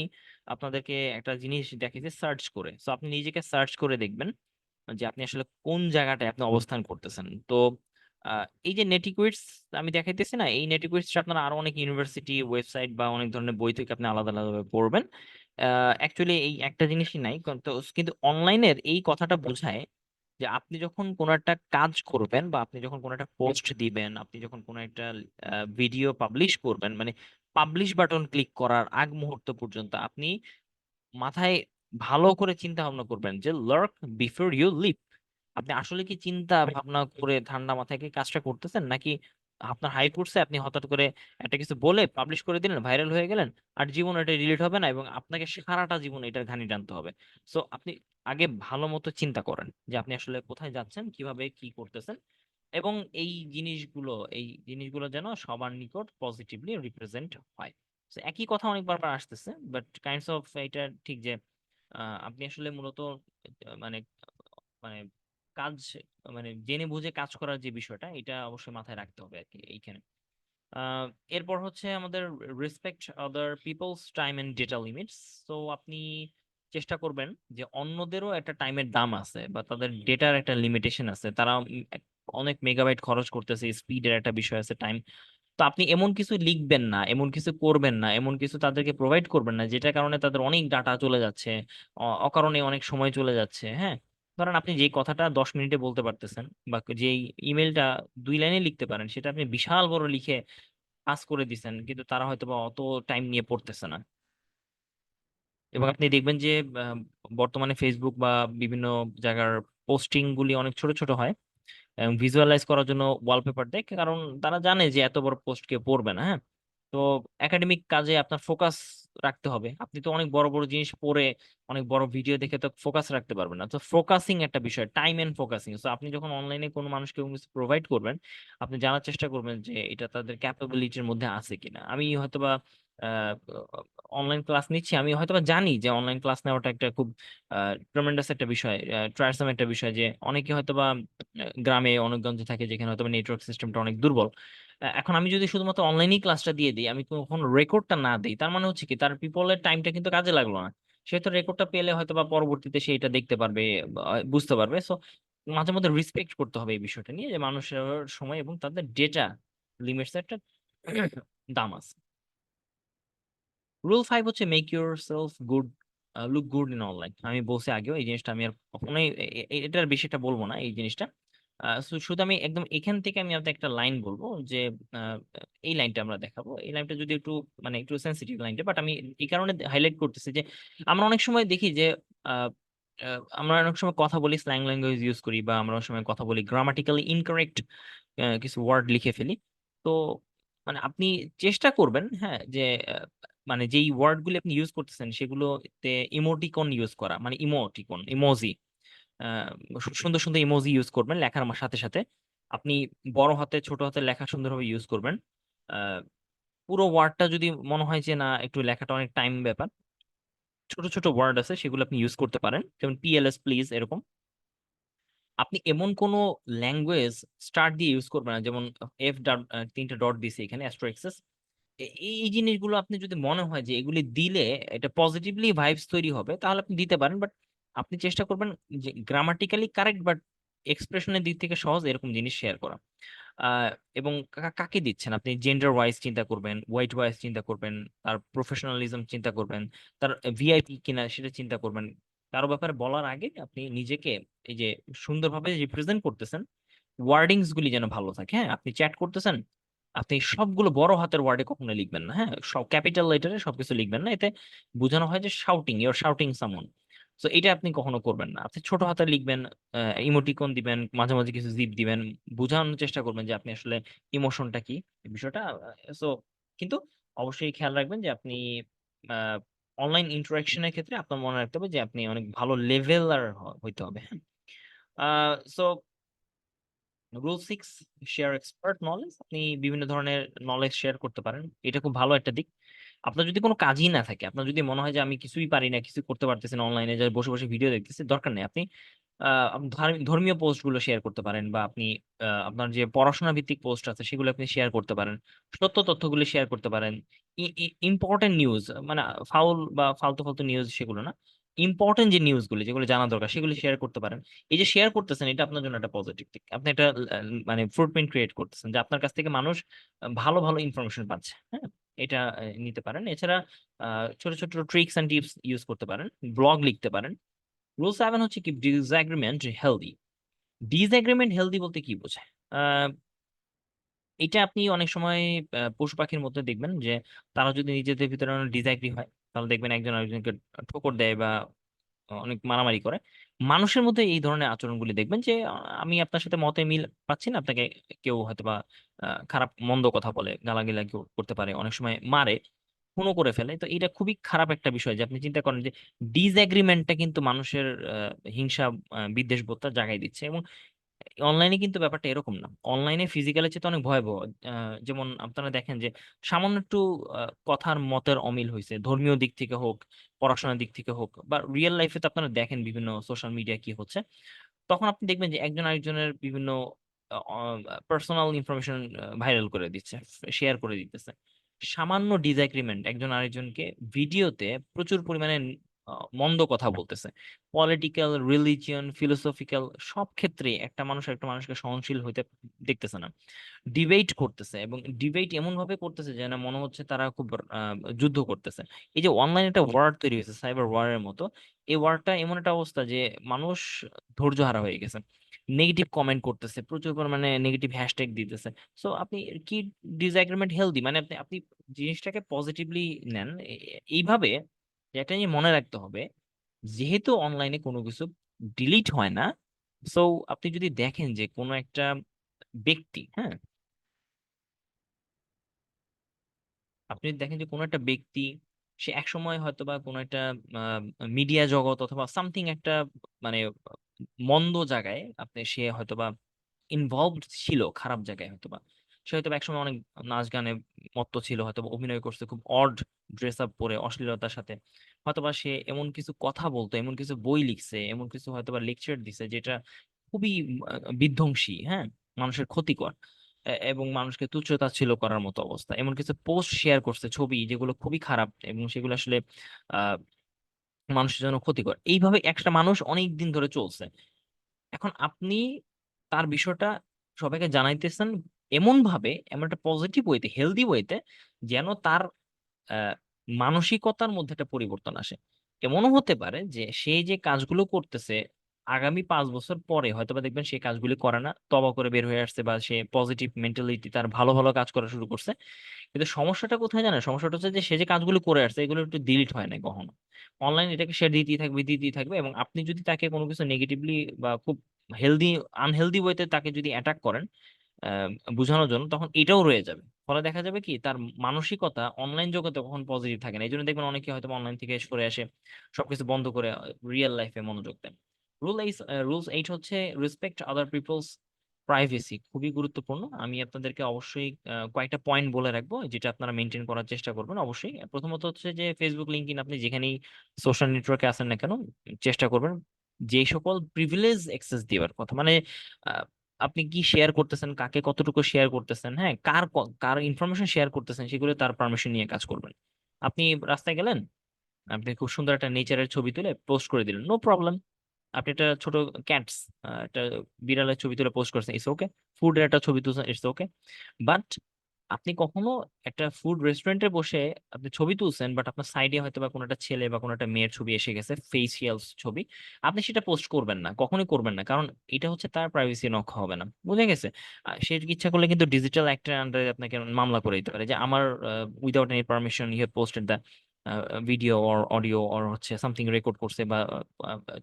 আপনাদেরকে একটা জিনিস দেখিয়েছি সার্চ করে। সো আপনি নিজেকে সার্চ করে দেখবেন যে আপনি আসলে কোন জায়গাটায় আপনি অবস্থান করতেছেন। তো এই যে নেটিকুইটস আমি দেখাইতেছি না, এই নেটিকুইটস আপনারা আরো অনেক ইউনিভার্সিটি ওয়েবসাইট বা অনেক ধরনের বই থেকে আপনি আলাদা আলাদা পড়বেন। অ্যাকচুয়ালি এই একটা জিনিসই নাই, কিন্তু অনলাইনের এই কথাটা বোঝায় যে আপনি যখন কোনো একটা কাজ করবেন বা আপনি যখন কোনো একটা পোস্ট দিবেন, আপনি যখন কোনো একটা ভিডিও পাবলিশ করবেন, মানে পাবলিশ বাটন ক্লিক করার আগ মুহূর্ত পর্যন্ত আপনি মাথায় ভালো করে চিন্তা ভাবনা করবেন যে লার্ক বিফোর ইউ লিপ। আপনি আসলে কি চিন্তা ভাবনা করে ঠান্ডা মাথায় কি কাজটা করতেছেন, নাকি আপনার হাইপ উঠছে আপনি হঠাৎ করে একটা কিছু বলে পাবলিশ করে দিলেন, ভাইরাল হয়ে গেলেন, আর জীবন এটা রিলেট হবে না এবং আপনাকে সারাটা জীবন এটার ঘানি টানতে হবে। সো আপনি আগে ভালো মতো চিন্তা করেন যে আপনি আসলে কোথায় যাচ্ছেন, কিভাবে কি করতেছেন, এবং এই জিনিসগুলো যেন সবার নিকট পজিটিভলি রিপ্রেজেন্ট হয়। So, একই কথা অনেকবার আসতেছে, বাট কাইন্ডস অফ এটা ঠিক যে আপনি আসলে মূলত মানে মানে কাজ মানে জেনে বুঝে কাজ করার যে বিষয়টা, এটা অবশ্যই মাথায় রাখতে হবে আর কি এইখানে। আহ, এরপর হচ্ছে আমাদের respect other peoples time and data limits. তো আপনি চেষ্টা করবেন যে অন্যদেরও একটা টাইমের দাম আছে বা তাদের ডেটার একটা লিমিটেশন আছে, তারা অনেক মেগাবাইট খরচ করতেছে, স্পিডের একটা বিষয় আছে, টাইম। তো আপনি এমন কিছু লিখবেন না, এমন কিছু করবেন না, এমন কিছু তাদেরকে প্রোভাইড করবেন না যেটার কারণে তাদের অনেক ডাটা চলে যাচ্ছে, অকারণে অনেক সময় চলে যাচ্ছে, হ্যাঁ। ধরেন আপনি যে কথাটা 10 মিনিটে বলতে পারতেছেন বা যেই ইমেলটা 2 লাইনে লিখতে পারেন, সেটা আপনি বিশাল বড় লিখে পাস করে দিছেন, কিন্তু তারা হয়তো বা অত টাইম নিয়ে পড়তেছে না। এবং আপনি দেখবেন যে আহ, বর্তমানে ফেসবুক বা বিভিন্ন জায়গার পোস্টিং গুলি অনেক ছোট ছোট হয় এবং ভিজুয়ালাইজ করার জন্য ওয়ালপেপার দেয়, কারণ তারা জানে যে এত বড় পোস্ট কেউ পড়বে না। হ্যাঁ, তো একাডেমিক কাজে আপনার ফোকাস রাখতে হবে। আপনি তো অনেক বড় বড় জিনিস পড়ে অনেক বড় ভিডিও দেখে তো ফোকাস রাখতে পারবেন না। তো ফোকাসিং একটা বিষয়, টাইম এন্ড ফোকাসিং। তো আপনি যখন অনলাইনে কোনো মানুষকে প্রোভাইড করবেন, আপনি জানার চেষ্টা করবেন যে এটা তাদের ক্যাপাবিলিটির মধ্যে আছে কিনা। আমি হয়তোবা অনলাইন ক্লাস নিচ্ছি, আমি হয়তোবা জানি যে অনলাইন ক্লাস নেওয়াটা একটা খুব ট্রেমেন্ডাস একটা বিষয়, ট্রায়ারসাম একটা বিষয়, যে অনেকে হয়তোবা গ্রামে অনেকগঞ্জে থাকে যেখানে হয়তো নেটওয়ার্ক সিস্টেমটা অনেক দুর্বল। এখন আমি যদি শুধুমাত্র অনলাইনেই ক্লাসটা দিয়ে দিই, আমি কখন রেকর্ডটা না দিই, তার মানে হচ্ছে কি তার পিপলের টাইমটা কিন্তু কাজে লাগলো না। সে তো রেকর্ডটা পেলে হয়তো বা পরবর্তীতে সে এটা দেখতে পারবে বা বুঝতে পারবে। সো মাঝে মধ্যে রেসপেক্ট করতে হবে এই বিষয়টা নিয়ে, যে মানুষের সময় এবং তাদের ডেটা লিমিটস একটা দাম আছে। রুল 5 হচ্ছে make your self good, look good in online. আমি বলছি আগেও এই জিনিসটা, আমি আর কখনোই এটার বেশিটা বলবো না এই জিনিসটা। শুধু আমি একদম এখান থেকে আমি আপনাকে একটা লাইন বলবো যে আহ, এই লাইনটা আমরা দেখাবো। এই লাইনটা যদি একটু মানে একটু সেন্সিটিভ লাইনটা, বাট আমি এই কারণে হাইলাইট করতেছি যে আমরা অনেক সময় দেখি যে আহ, আমরা অনেক সময় কথা বলি, স্ল্যাং ল্যাঙ্গুয়েজ ইউজ করি, বা আমরা অনেক সময় কথা বলি গ্রামাটিক্যালি ইনকারেক্ট কিছু ওয়ার্ড লিখে ফেলি। তো মানে আপনি চেষ্টা করবেন, হ্যাঁ, যে মানে যেই ওয়ার্ড গুলি আপনি ইউজ করতেছেন সেগুলোতে ইমোটিকন ইউজ করা, মানে ইমোটিকন, ইমোজি, সুন্দর সুন্দর ইমোজি ইউজ করবেন লেখার সাথে সাথে। আপনি বড় হাতে ছোট হাতে লেখা সুন্দরভাবে ইউজ করবেন। আহ, পুরো ওয়ার্ডটা যদি মনে হয় যে না একটু লেখাটা অনেক টাইম ব্যাপার, ছোট ছোট ওয়ার্ড আছে সেগুলো আপনি ইউজ করতে পারেন, যেমন পিএলএস প্লিজ এরকম। আপনি এমন কোন ল্যাঙ্গুয়েজ স্টার্ট দিয়ে ইউজ করবেন না, যেমন এফ ডট, 3টা ডট দিছে এখানে, অ্যাস্ট্রো। এই জিনিসগুলো আপনি যদি মনে হয় যে এগুলি দিলে এটা পজিটিভলি ভাইবস তৈরি হবে, তাহলে আপনি দিতে পারেন। বাট আপনি চেষ্টা করবেন যে গ্রামাটিক্যালি কারেক্ট বাট এক্সপ্রেশনের দিক থেকে সহজ এরকম জিনিস শেয়ার করা। আহ, এবং কাকে দিচ্ছেন আপনি জেন্ডার ওয়াইজ চিন্তা করবেন, ওয়াইট ওয়াইজ চিন্তা করবেন, তার প্রফেশনালিজম চিন্তা করবেন, তার ভিআইপি কিনা সেটা চিন্তা করবেন। কারো ব্যাপারে বলার আগে আপনি নিজেকে এই যে সুন্দরভাবে রিপ্রেজেন্ট করতেছেন, ওয়ার্ডিংস গুলি যেন ভালো থাকে। হ্যাঁ, আপনি চ্যাট করতেছেন, আপনি সবগুলো বড় হাতের ওয়ার্ডে কখনো লিখবেন না। হ্যাঁ, সব ক্যাপিটাল লেটারে সবকিছু লিখবেন না, এতে বোঝানো হয় যে শাউটিং, ইউর শাউটিং সামন। তো এটা আপনি কখনো করবেন না। আপনি ছোট হাতে লিখবেন, ইমোটিকন দিবেন, মাঝে মাঝে কিছু জিপ দিবেন, বোঝানোর চেষ্টা করবেন যে আপনি আসলে ইমোশনটা কি, এই বিষয়টা। সো কিন্তু অবশ্যই খেয়াল রাখবেন যে আপনি অনলাইন ইন্টারাকশনের ক্ষেত্রে আপনার মনে রাখতে হবে যে আপনি অনেক ভালো লেভেলার হইতে হবে। হ্যাঁ, so rule 6, share expert knowledge. আপনি বিভিন্ন ধরনের নলেজ শেয়ার করতে পারেন, এটা খুব ভালো একটা দিক। আপনার যদি কোনো কাজই না থাকে, আপনার যদি মনে হয় যে আমি কিছুই পারি না, কিছু করতে পারতেছি না, অনলাইনে যে বসে বসে ভিডিও দেখতেছি, দরকার নেই। আপনি আপনি ধর্মীয় পোস্ট গুলো শেয়ার করতে পারেন, বা আপনি আপনার যে পড়াশোনা ভিত্তিক পোস্ট আছে সেগুলো আপনি শেয়ার করতে পারেন, সত্য তথ্যগুলো শেয়ার করতে পারেন। ইম্পর্টেন্ট নিউজ, মানে ফাউল বা ফালতু ফালতু নিউজ সেগুলো না, ইম্পর্টেন্ট যে নিউজগুলি যেগুলো জানা দরকার সেগুলো শেয়ার করতে পারেন। এই যে শেয়ার করতেছেন, এটা আপনার জন্য একটা পজিটিভ দিক। আপনি একটা মানে ফুটপ্রিন্ট ক্রিয়েট করতেছেন যে আপনার কাছ থেকে মানুষ ভালো ভালো ইনফরমেশন পাচ্ছে। হ্যাঁ, এটা নিতে পারেন। এছাড়া ছোট ছোট ট্রিক্স এন্ড টিপস ইউজ করতে পারেন, ব্লগ লিখতে পারেন। রুল 7 হচ্ছে কি ডিসএগ্রিমেন্ট হেলদি। ডিসএগ্রিমেন্ট হেলদি বলতে কি বোঝায়? এটা আপনি অনেক সময় পশু পাখির মধ্যে দেখবেন যে তারা যদি নিজেদের ভিতরে ডিসএগ্রি হয়, তাহলে দেখবেন একজন আরেকজনকে ঠোকর দেয় বা অনেক মারামারি করে। মানুষের মধ্যে এই ধরনের আচরণগুলি দেখবেন যে আমি আপনার সাথে মতে মিল পাচ্ছি না, আপনাকে কেউ হয়তো বা খারাপ মন্দ কথা বলে, গালাগালি কেউ করতে পারে, অনেক সময় মারে, খুনও করে ফেলে। তো এটা খুবই খারাপ একটা বিষয় যে আপনি চিন্তা করেন যে ডিসএগ্রিমেন্টটা কিন্তু মানুষের হিংসা, বিদ্বেষ বোধটা জাগাই দিচ্ছে। এবং অনলাইনে কিন্তু ব্যাপারটা এরকম না, অনলাইনে ফিজিক্যালের চেয়ে অনেক ভয়াবহ। যেমন আপনারা দেখেন যে সামান্য একটু কথার মতের অমিল হয়েছে, ধর্মীয় দিক থেকে হোক, পড়াশোনার দিক থেকে হোক, বা রিয়েল লাইফে তো আপনারা দেখেন বিভিন্ন সোশ্যাল মিডিয়া কি হচ্ছে, তখন আপনি দেখবেন যে একজন আরেকজনের বিভিন্ন পার্সোনাল ইনফরমেশন ভাইরাল করে দিচ্ছে, শেয়ার করে দিতেছে। সামান্য ডিসএগ্রিমেন্ট একজন আরেকজনকে ভিডিওতে প্রচুর পরিমাণে মন্দ কথা বলতেছে। পলিটিক্যাল, রিলিজিয়ন, ফিলোসফিক্যাল সব ক্ষেত্রে একটা মানুষ একটা মানুষকে সহনশীল হইতে দেখতেছে না। ডিবেট করতেছে, এবং ডিবেট এমন ভাবে করতেছে যেন মনে হচ্ছে তারা খুব যুদ্ধ করতেছে। এই যে অনলাইন একটা ওয়ার তৈরি হয়েছে সাইবার ওয়ারের মতো, এই ওয়ারটা এমন একটা অবস্থা যে মানুষ ধৈর্য হারা হয়ে গেছে, নেগেটিভ কমেন্ট করতেছে, প্রচুর পরিমাণে নেগেটিভ হ্যাশট্যাগ দিতেছে। সো আপনি কি ডিসএগ্রিমেন্ট হেলদি, মানে আপনি আপনি জিনিসটাকে পজিটিভলি নেন এইভাবে, যে একটা জিনিস মনে রাখতে হবে, যেহেতু অনলাইনে কোনো কিছু ডিলিট হয় না, সো আপনি যদি দেখেন যে কোনো একটা ব্যক্তি, হ্যাঁ, আপনি যদি দেখেন যে কোনো একটা ব্যক্তি সে একসময় হয়তো বা কোনো একটা মিডিয়া জগৎ অথবা সামথিং একটা মানে মন্দ জায়গায় আপনি সে হয়তোবা ইনভলভড ছিল, খারাপ জায়গায় হয়তোবা সে হয়তো একসময় অনেক নাচ গানে মত্ত ছিল, হয়তো অভিনয় করছে খুব অড ড্রেস আপ পরে অশ্লীলতার সাথে, হয়তোবা সে এমন কিছু কথা বলতো, এমন কিছু বই লিখছে, এমন কিছু হয়তোবা লেকচার দিছে যেটা খুবই বিধ্বংসী, হ্যাঁ, মানুষের ক্ষতিকর, এবং মানুষকে তুচ্ছ-তাচ্ছিল্য করার মতো অবস্থা, এমন কিছু পোস্ট শেয়ার করছে, ছবি যেগুলো খুবই খারাপ এবং সেগুলো আসলে আহ মানুষের জন্য ক্ষতিকর, এইভাবে একটা মানুষ অনেক দিন ধরে চলছে। এখন আপনি তার বিষয়টা সবাইকে জানাইতেছেন এমন ভাবে, এমন একটা পজিটিভ ওয়েতে, হেলদি ওয়েতে, যেন তার আহ, মানসিকতার মধ্যে একটা পরিবর্তন আসে। এমনও হতে পারে যে সে যে কাজগুলো করতেছে আগামী 5 বছর পরে হয়তোবা দেখবেন সে কাজগুলি করে না, তবা করে বের হয়ে আসছে, বা সে পজিটিভ মেন্টালিটি তার ভালো ভালো কাজ করা শুরু করছে। কিন্তু সমস্যাটা কোথায় জানে, সমস্যাটা হচ্ছে যে সে যে কাজগুলো করে আসছে এগুলো একটু ডিলিট হয় না কখনো। অনলাইন এটাকে শেয়ার দিতেই থাকবে, দিতেই থাকবে, এবং আপনি যদি তাকে কোনো কিছু নেগেটিভলি বা খুব হেলদি আনহেলদি ওয়েতে তাকে যদি অ্যাটাক করেন আহ, বোঝানোর জন্য, তখন এটাও রয়ে যাবে। ফলে দেখা যাবে কি তার মানসিকতা অনলাইন জগতে কখন পজিটিভ থাকে না। এই জন্য দেখবেন অনেকে হয়তো অনলাইন থেকে সরে আসে, সবকিছু বন্ধ করে রিয়েল লাইফে মনোযোগ দেন। রুলস 8 হচ্ছে রেসপেক্ট আদার পিপলস প্রাইভেসি, খুবই গুরুত্বপূর্ণ। আমি আপনাদেরকে অবশ্যই কয়েকটা পয়েন্ট বলে রাখবো যেটা আপনারা মেনটেন করার চেষ্টা করবেন অবশ্যই। প্রথমত হচ্ছে যে ফেসবুক, লিঙ্কডইন, আপনি যেখানেই সোশ্যাল নেটওয়ার্কে আছেন না কেন, চেষ্টা করবেন যে সকল প্রিভিলেজ অ্যাক্সেস দেওয়ার কথা, মানে আপনি কি শেয়ার করতেছেন, কাকে কতটুকু শেয়ার করতেছেন, হ্যাঁ, কার ইনফরমেশন শেয়ার করতেছেন, সেগুলো তার পারমিশন নিয়ে কাজ করবেন। আপনি রাস্তায় গেলেন, আপনি খুব সুন্দর একটা নেচারের ছবি তুলে পোস্ট করে দিলেন, নো প্রবলেম। আপনি একটা ছোট ক্যাটস, একটা বিড়ালের ছবি তুলে পোস্ট করছেন, ইটস ওকে। ফুডের একটা ছবি তুলছেন, ইটস ওকে। বাট আপনি কখনো একটা ফুড রেস্টুরেন্টে বসে আপনি ছবি তুলছেন, বাট আপনার সাইডে হয়তো বা কোনো একটা ছেলে বা কোনো একটা মেয়ের ছবি এসে গেছে, ফেসিয়াল ছবি, আপনি সেটা পোস্ট করবেন না, কখনোই করবেন না, কারণ এটা হচ্ছে তার প্রাইভেসি রক্ষা হবে না, বুঝে গেছে। সে ইচ্ছা করলে কিন্তু ডিজিটাল অ্যাক্টের আন্ডারে আপনাকে মামলা করে দিতে পারে, যে আমার without any permission you have posted the video or audio or হচ্ছে সামথিং রেকর্ড করছে, বা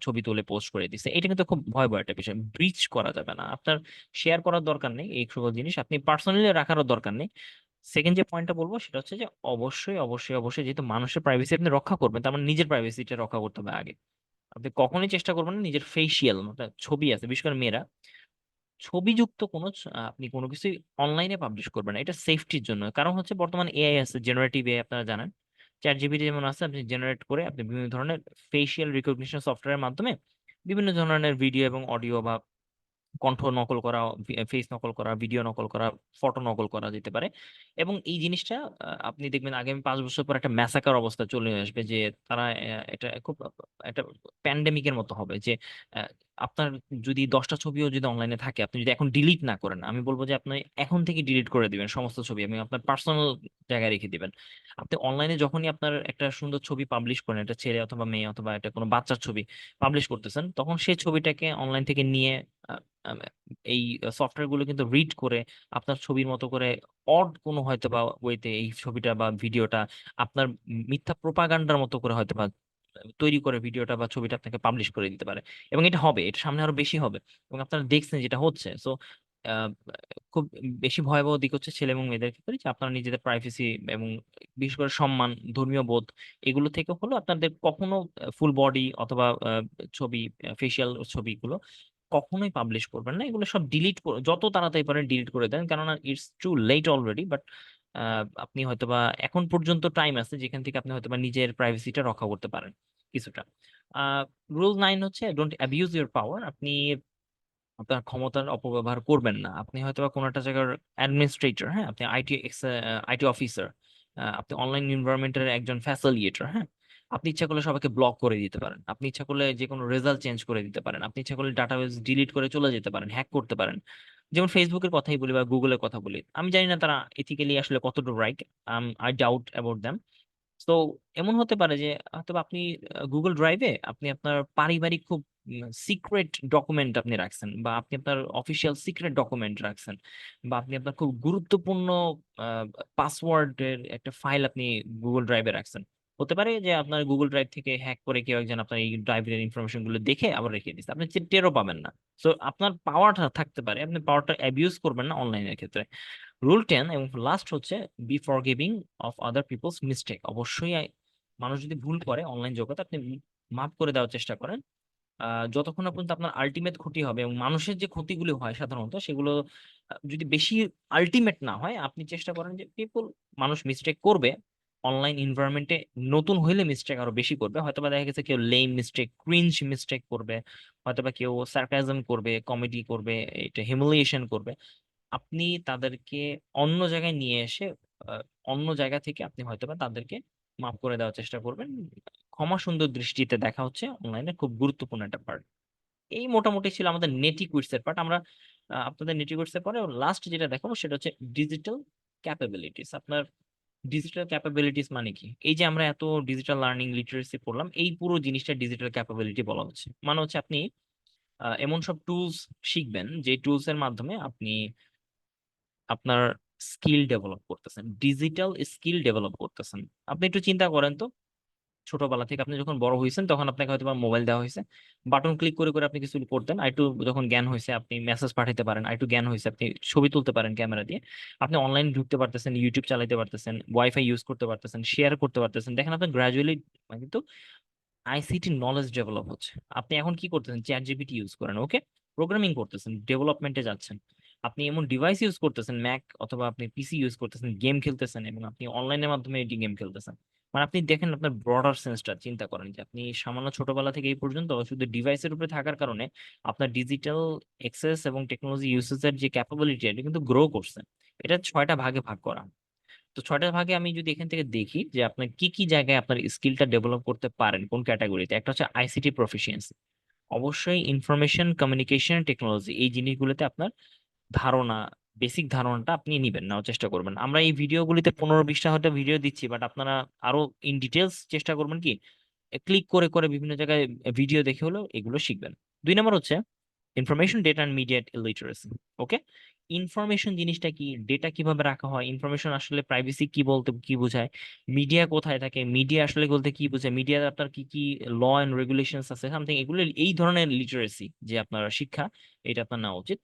ছবি তুলে পোস্ট করে দিছে। এটা কিন্তু খুব ভয়াবহ একটা বিষয়, ব্রিচ করা যাবে না। আপনার শেয়ার করার দরকার নেই এই সকল জিনিস, আপনি পার্সোনালি রাখারও দরকার নেই। সেকেন্ড যে পয়েন্টটা বলবো সেটা হচ্ছে যে অবশ্যই অবশ্যই অবশ্যই, যেহেতু মানুষের প্রাইভেসি আপনি রক্ষা করবেন, তার মানে নিজের প্রাইভেসিটা রক্ষা করতে হবে আগে। আপনি কখনোই চেষ্টা করবেন না নিজের ফেসিয়াল ছবি আছে, বিশেষ করে মেয়েরা, ছবিযুক্ত কোনো আপনি কোনো কিছু অনলাইনে পাবলিশ করবেন না, এটা সেফটির জন্য। কারণ হচ্ছে বর্তমানে এআই আছে, জেনারেটিভ এআই, আপনারা জানেন, চ্যাট জিপিটি যেমন আছে, আপনি জেনারেট করে আপনি বিভিন্ন ধরনের ফেসিয়াল রিকগনিশন সফটওয়্যারের মাধ্যমে বিভিন্ন ধরনের ভিডিও এবং অডিও বা কণ্ঠ নকল করা, ফেস নকল করা, ভিডিও নকল করা, ফটো নকল করা যেতে পারে। এবং এই জিনিসটা আপনি দেখবেন আগামী 5 বছর পর একটা ম্যাসাকার অবস্থা চলে আসবে, যে তারা এটা খুব একটা প্যান্ডেমিকের মতো হবে, যে আহ, আপনার যদি 10টা ছবিও যদি অনলাইনে থাকে, আপনি যদি এখন ডিলিট না করেন, আমি বলবো যে আপনি এখন থেকে ডিলিট করে দিবেন সমস্ত ছবি, এবং আপনার পার্সোনাল জায়গায় রেখে দিবেন। আপনি অনলাইনে যখনই আপনার একটা সুন্দর ছবি পাবলিশ করেন, একটা ছেলে অথবা মেয়ে অথবা একটা কোনো বাচ্চার ছবি পাবলিশ করতেছেন, তখন সেই ছবিটাকে অনলাইন থেকে নিয়ে আম, এই সফটওয়্যার গুলো কিন্তু রিড করে আপনার ছবির মতো করে অড কোনো হয়তো বা ওয়েতে এই ছবিটা বা ভিডিওটা আপনার মিথ্যা প্রোপাগান্ডার মতো করে হয়তো বা তৈরি করে ভিডিওটা বা ছবিটা আপনাকে পাবলিশ করে দিতে পারে। এবং এটা হবে, এটা সামনে আরো বেশি হবে, এবং আপনারা দেখছেন যেটা হচ্ছে। সো খুব বেশি ভয়াবহ দিক হচ্ছে ছেলে এবং মেয়েদের ক্ষেত্রে, যে আপনারা নিজেদের প্রাইভেসি এবং বিশেষ করে সম্মান, ধর্মীয় বোধ, এগুলো থেকে হলো আপনাদের কখনো ফুল বডি অথবা ছবি, ফেসিয়াল ছবিগুলো কখনোই পাবলিশ করবেন না। এগুলো সব ডিলিট করে, যত তাড়াতাড়ি পারেন ডিলিট করে দেন, কেননা it's too late already. But আপনি হয়তোবা এখন পর্যন্ত টাইম আছে যেখান থেকে আপনি হয়তোবা নিজের প্রাইভেসিটা রক্ষা করতে পারেন কিছুটা। রুল 9 হচ্ছে ডোন্ট অ্যাবিউজ ইউর পাওয়ার। আপনি আপনার ক্ষমতার অপব্যবহার করবেন না। আপনি হয়তোবা কোনো একটা জায়গার অ্যাডমিনিস্ট্রেটর, হ্যাঁ, আপনি আইটি অফিসার, আপনি অনলাইন এনভায়রনমেন্টের একজন ফ্যাসিলিটেটর, হ্যাঁ, আপনি ইচ্ছা করলে সবাইকে ব্লক করে দিতে পারেন, আপনি ইচ্ছা করলে যে কোনো রেজাল্ট চেঞ্জ করে দিতে পারেন, আপনি ইচ্ছা করলে ডাটাবেস ডিলিট করে চলে যেতে পারেন, হ্যাক করতে পারেন। যেমন ফেসবুকের কথাই বলি বা গুগলের কথা বলি, আমি জানি না তারা এথিক্যালি আসলে কতটুকু right, I doubt about them. তো এমন হতে পারে যে হয়তো বা আপনি গুগল ড্রাইভে আপনি আপনার পারিবারিক খুব সিক্রেট ডকুমেন্ট আপনি রাখছেন, বা আপনি আপনার অফিসিয়াল সিক্রেট ডকুমেন্ট রাখছেন, বা আপনি আপনার খুব গুরুত্বপূর্ণ পাসওয়ার্ডের একটা ফাইল আপনি গুগল ড্রাইভে রাখছেন। হতে পারে যে আপনার গুগল ড্রাইভ থেকে হ্যাক করে কেউ একজন আপনার এই ড্রাইভের ইনফরমেশন গুলো দেখে আবার রেখে দিচ্ছে, আপনি টেরও পাবেন না। তো আপনার পাওয়ারটা থাকতে পারে, আপনি পাওয়ারটা অ্যাবিউজ করবেন না অনলাইনের ক্ষেত্রে। রুল 10 এবং লাস্ট হচ্ছে be forgiving of other peoples mistake. অবশ্যই মানুষ যদি ভুল করে অনলাইন জগতে, আপনি মাফ করে দেওয়ার চেষ্টা করেন যতক্ষণ না পর্যন্ত আপনার আলটিমেট ক্ষতি হবে। এবং মানুষের যে ক্ষতিগুলো হয় সাধারণত সেগুলো যদি বেশি আলটিমেট না হয়, আপনি চেষ্টা করেন যে মানুষ মিস্টেক করবে অনলাইন এনভায়রনমেন্টে, নতুন হইলে মিস্টেক আরো বেশি করবে। হয়তোবা দেখা গেছে কেউ লেম মিস্টেক, ক্রিঞ্জ মিস্টেক করবে, হয়তোবা কেউ সার্কাজম করবে, কমেডি করবে, এটা হিউমিলিয়েশন করবে। আপনি তাদেরকে অন্য জায়গায় নিয়ে এসে আহ, অন্য জায়গা থেকে আপনি হয়তোবা তাদেরকে মাফ করে দেওয়ার চেষ্টা করবেন। ক্ষমা সুন্দর দৃষ্টিতে দেখা হচ্ছে অনলাইনে খুব গুরুত্বপূর্ণ একটা পার্ট। এই মোটামুটি ছিল আমাদের নেটি কুইটস এর পার্ট। আমরা আপনাদের নেটি কুইটস এর পরে লাস্ট যেটা দেখাবো সেটা হচ্ছে ডিজিটাল ক্যাপাবিলিটিস। আপনার ডিজিটাল ক্যাপাবিলিটিস মানে কি? এই যে আমরা এত ডিজিটাল লার্নিং লিটারেসি পড়লাম, এই পুরো জিনিসটা ডিজিটাল ক্যাপাবিলিটি বলা হচ্ছে। মানে হচ্ছে আপনি এমন সব টুলস শিখবেন যে টুলস এর মাধ্যমে আপনি আপনার স্কিল ডেভেলপ করতেছেন, ডিজিটাল স্কিল ডেভেলপ করতেছেন। আপনি একটু চিন্তা করেন তো, ছোটবেলা থেকে আপনি যখন বড় হয়েছেন তখন আপনাকে হয়তো মোবাইল দেওয়া হয়েছে, বাটন ক্লিক করে করে আপনি কিছু করতেন। আর একটু যখন জ্ঞান হয়েছে আপনি মেসেজ পাঠাতে পারেন, আর একটু জ্ঞান হয়েছে আপনি ছবি তুলতে পারেন ক্যামেরা দিয়ে, আপনি অনলাইন ঢুকতে পারতেছেন, ইউটিউব চালাতে পারতেছেন, ওয়াইফাই ইউজ করতে পারতেছেন, শেয়ার করতে পারতেছেন। দেখেন আপনি গ্রাজুয়ালি কিন্তু আইসিটি নলেজ ডেভেলপ হচ্ছে। আপনি এখন কি করতেছেন? চ্যাট জিপিটি ইউজ করেন, ওকে, প্রোগ্রামিং করতেছেন, ডেভেলপমেন্টে যাচ্ছেন। আপনি এমন ডিভাইস ইউজ করতেছেন, ম্যাক অথবা আপনি পিসি ইউজ করতেছেন, গেম খেলতেছেন, এবং আপনি অনলাইনের মাধ্যমে এটি গেম খেলতেছেন। মানে আপনি দেখেন আপনার ব্রডার সেন্সটা চিন্তা করেন যে আপনি সামান্য ছোটবেলা থেকে এই পর্যন্ত শুধু ডিভাইসের উপরে থাকার কারণে আপনার ডিজিটাল এক্সেস এবং টেকনোলজি ইউসেজের যে ক্যাপাবিলিটি এটা কিন্তু গ্রো করছে। এটা 6টা ভাগে ভাগ করা। তো 6টা ভাগে আমি যদি এখান থেকে দেখি যে আপনার কি কি জায়গায় আপনার স্কিলটা ডেভেলপ করতে পারেন কোন ক্যাটাগরিতে, একটা হচ্ছে আইসিটি প্রফিসিয়েন্সি। অবশ্যই ইনফরমেশন কমিউনিকেশন টেকনোলজি এই জিনিসগুলোতে আপনার ধারণা, বেসিক ধারণাটা আপনি নিবেন, নেওয়ার চেষ্টা করবেন। আমরা এই ভিডিওগুলিতে 15-20টা হয়তো ভিডিও দিচ্ছি, বাট আপনারা আরো ইন ডিটেলস চেষ্টা করবেন কি ক্লিক করে করে বিভিন্ন জায়গায় ভিডিও দেখে হলেও এগুলো শিখবেন। 2 নম্বর হচ্ছে information data and media literacy. Okay, information জিনিসটা কি, ডেটা কিভাবে রাখা হয়, ইনফরমেশন আসলে প্রাইভেসি কি বলতে কি বোঝায়, মিডিয়া কোথায় থাকে, মিডিয়া আসলে বলতে কি বোঝায়, মিডিয়া আপনার কি কি ল এন্ড রেগুলেশনস আছে সামথিং, এগুলো এই ধরনের লিটারেসি যে আপনার শিক্ষা, এটা আপনার নেওয়া উচিত।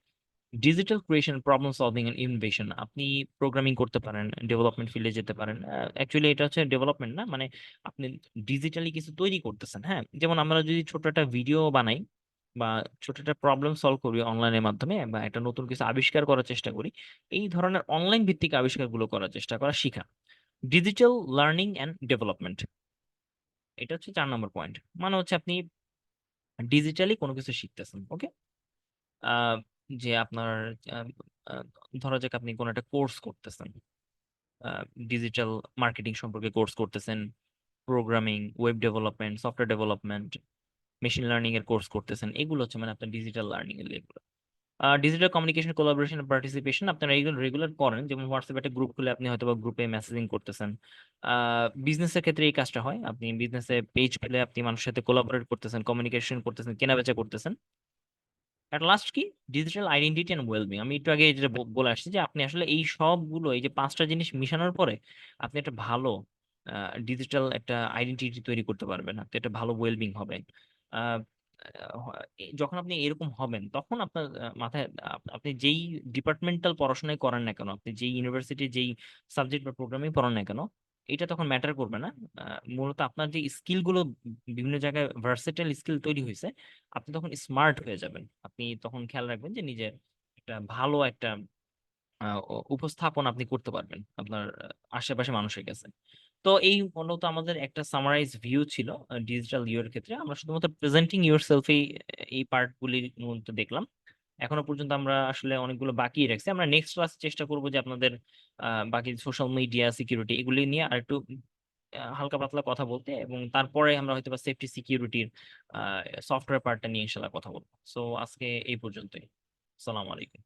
Digital creation, problem solving and innovation. আপনি প্রোগ্রামিং করতে পারেন, ডেভেলপমেন্ট ফিল্ডে যেতে পারেন। অ্যাকচুয়ালি এটা হচ্ছে ডেভেলপমেন্ট না, মানে আপনি ডিজিটালি কিছু তৈরি করতেছেন। হ্যাঁ, যেমন আমরা যদি ছোট একটা ভিডিও বানাই বা ছোট একটা প্রবলেম সলভ করি অনলাইনের মাধ্যমে, বা একটা নতুন কিছু আবিষ্কার করার চেষ্টা করি, এই ধরনের অনলাইন ভিত্তিক আবিষ্কারগুলো করার চেষ্টা করা শিখা। ডিজিটাল লার্নিং অ্যান্ড ডেভেলপমেন্ট, এটা হচ্ছে 4 নম্বর পয়েন্ট। মানে হচ্ছে আপনি ডিজিটালি কোনো কিছু শিখতেছেন, ওকে। আহ, যে আপনার আহ, আহ, ধরা যাক আপনি কোনো একটা কোর্স করতেছেন, ডিজিটাল মার্কেটিং সম্পর্কে কোর্স করতেছেন, programming, web development, software development, machine learning এর কোর্স করতেছেন, এগুলো হচ্ছে মানে আপনার ডিজিটাল লার্নিং এর এগুলো। ডিজিটাল কমিউনিকেশন, কোলাবোরেশন, পার্টিসিপেশন আপনারা এইগুলো রেগুলার করেন, যেমন হোয়াটসঅ্যাপ একটা গ্রুপ খুলে আপনি হয়তো গ্রুপে মেসেজিং করতেছেন। বিজনেসের ক্ষেত্রে এই কাজটা হয়, আপনি বিজনেসে পেজ খুলে আপনি মানুষের সাথে কোলাবোরেট করতেছেন, কমিউনিকেশন করতেছেন, কেনাবেচা করতেছেন। এট লাস্ট কি, ডিজিটাল আইডেন্টিটি এন্ড ওয়েলবিং। আমি একটু আগে যেটা বলে আসছি যে আপনি আসলে এই সবগুলো, এই যে 5টা জিনিস মিশানোর পরে আপনি একটা ভালো ডিজিটাল একটা আইডেন্টিটি তৈরি করতে পারবেন, আপনি একটা ভালো ওয়েলবিং হবে। আহ, যখন আপনি এরকম হবেন তখন আপনার মাথায় আপনি যেই ডিপার্টমেন্টাল পড়াশোনায় করেন না কেন, আপনি যেই ইউনিভার্সিটি যেই সাবজেক্ট বা প্রোগ্রামিং পড়ান না কেন, এটা তখন ম্যাটার করবে না। মূলত আপনার যে স্কিল গুলো বিভিন্ন জায়গায় ভার্সেটাইল স্কিল তৈরি হয়েছে, আপনি তখন স্মার্ট হয়ে যাবেন। আপনি তখন খেয়াল রাখবেন যে নিজের একটা ভালো একটা উপস্থাপন আপনি করতে পারবেন আপনার আশেপাশে মানুষের কাছে। তো এই মূলত আমাদের একটা সামারাইজ ভিউ ছিল ডিজিটাল ইউর ক্ষেত্রে। আমরা শুধুমাত্র প্রেজেন্টিং ইউর সেলফ এই পার্ট গুলির মধ্যে দেখলাম। এখনো পর্যন্ত আমরা আসলে অনেকগুলো বাকি রাখছি। আমরা নেক্সট ক্লাস চেষ্টা করবো যে আপনাদের বাকি সোশ্যাল মিডিয়া সিকিউরিটি এগুলি নিয়ে আরেকটু হালকা পাতলা কথা বলতে, এবং তারপরে আমরা হয়তো বা সেফটি সিকিউরিটির সফটওয়্যার পার্টটা নিয়ে ইনশাল্লাহ কথা বলবো। সো আজকে এই পর্যন্তই। আসসালামু আলাইকুম।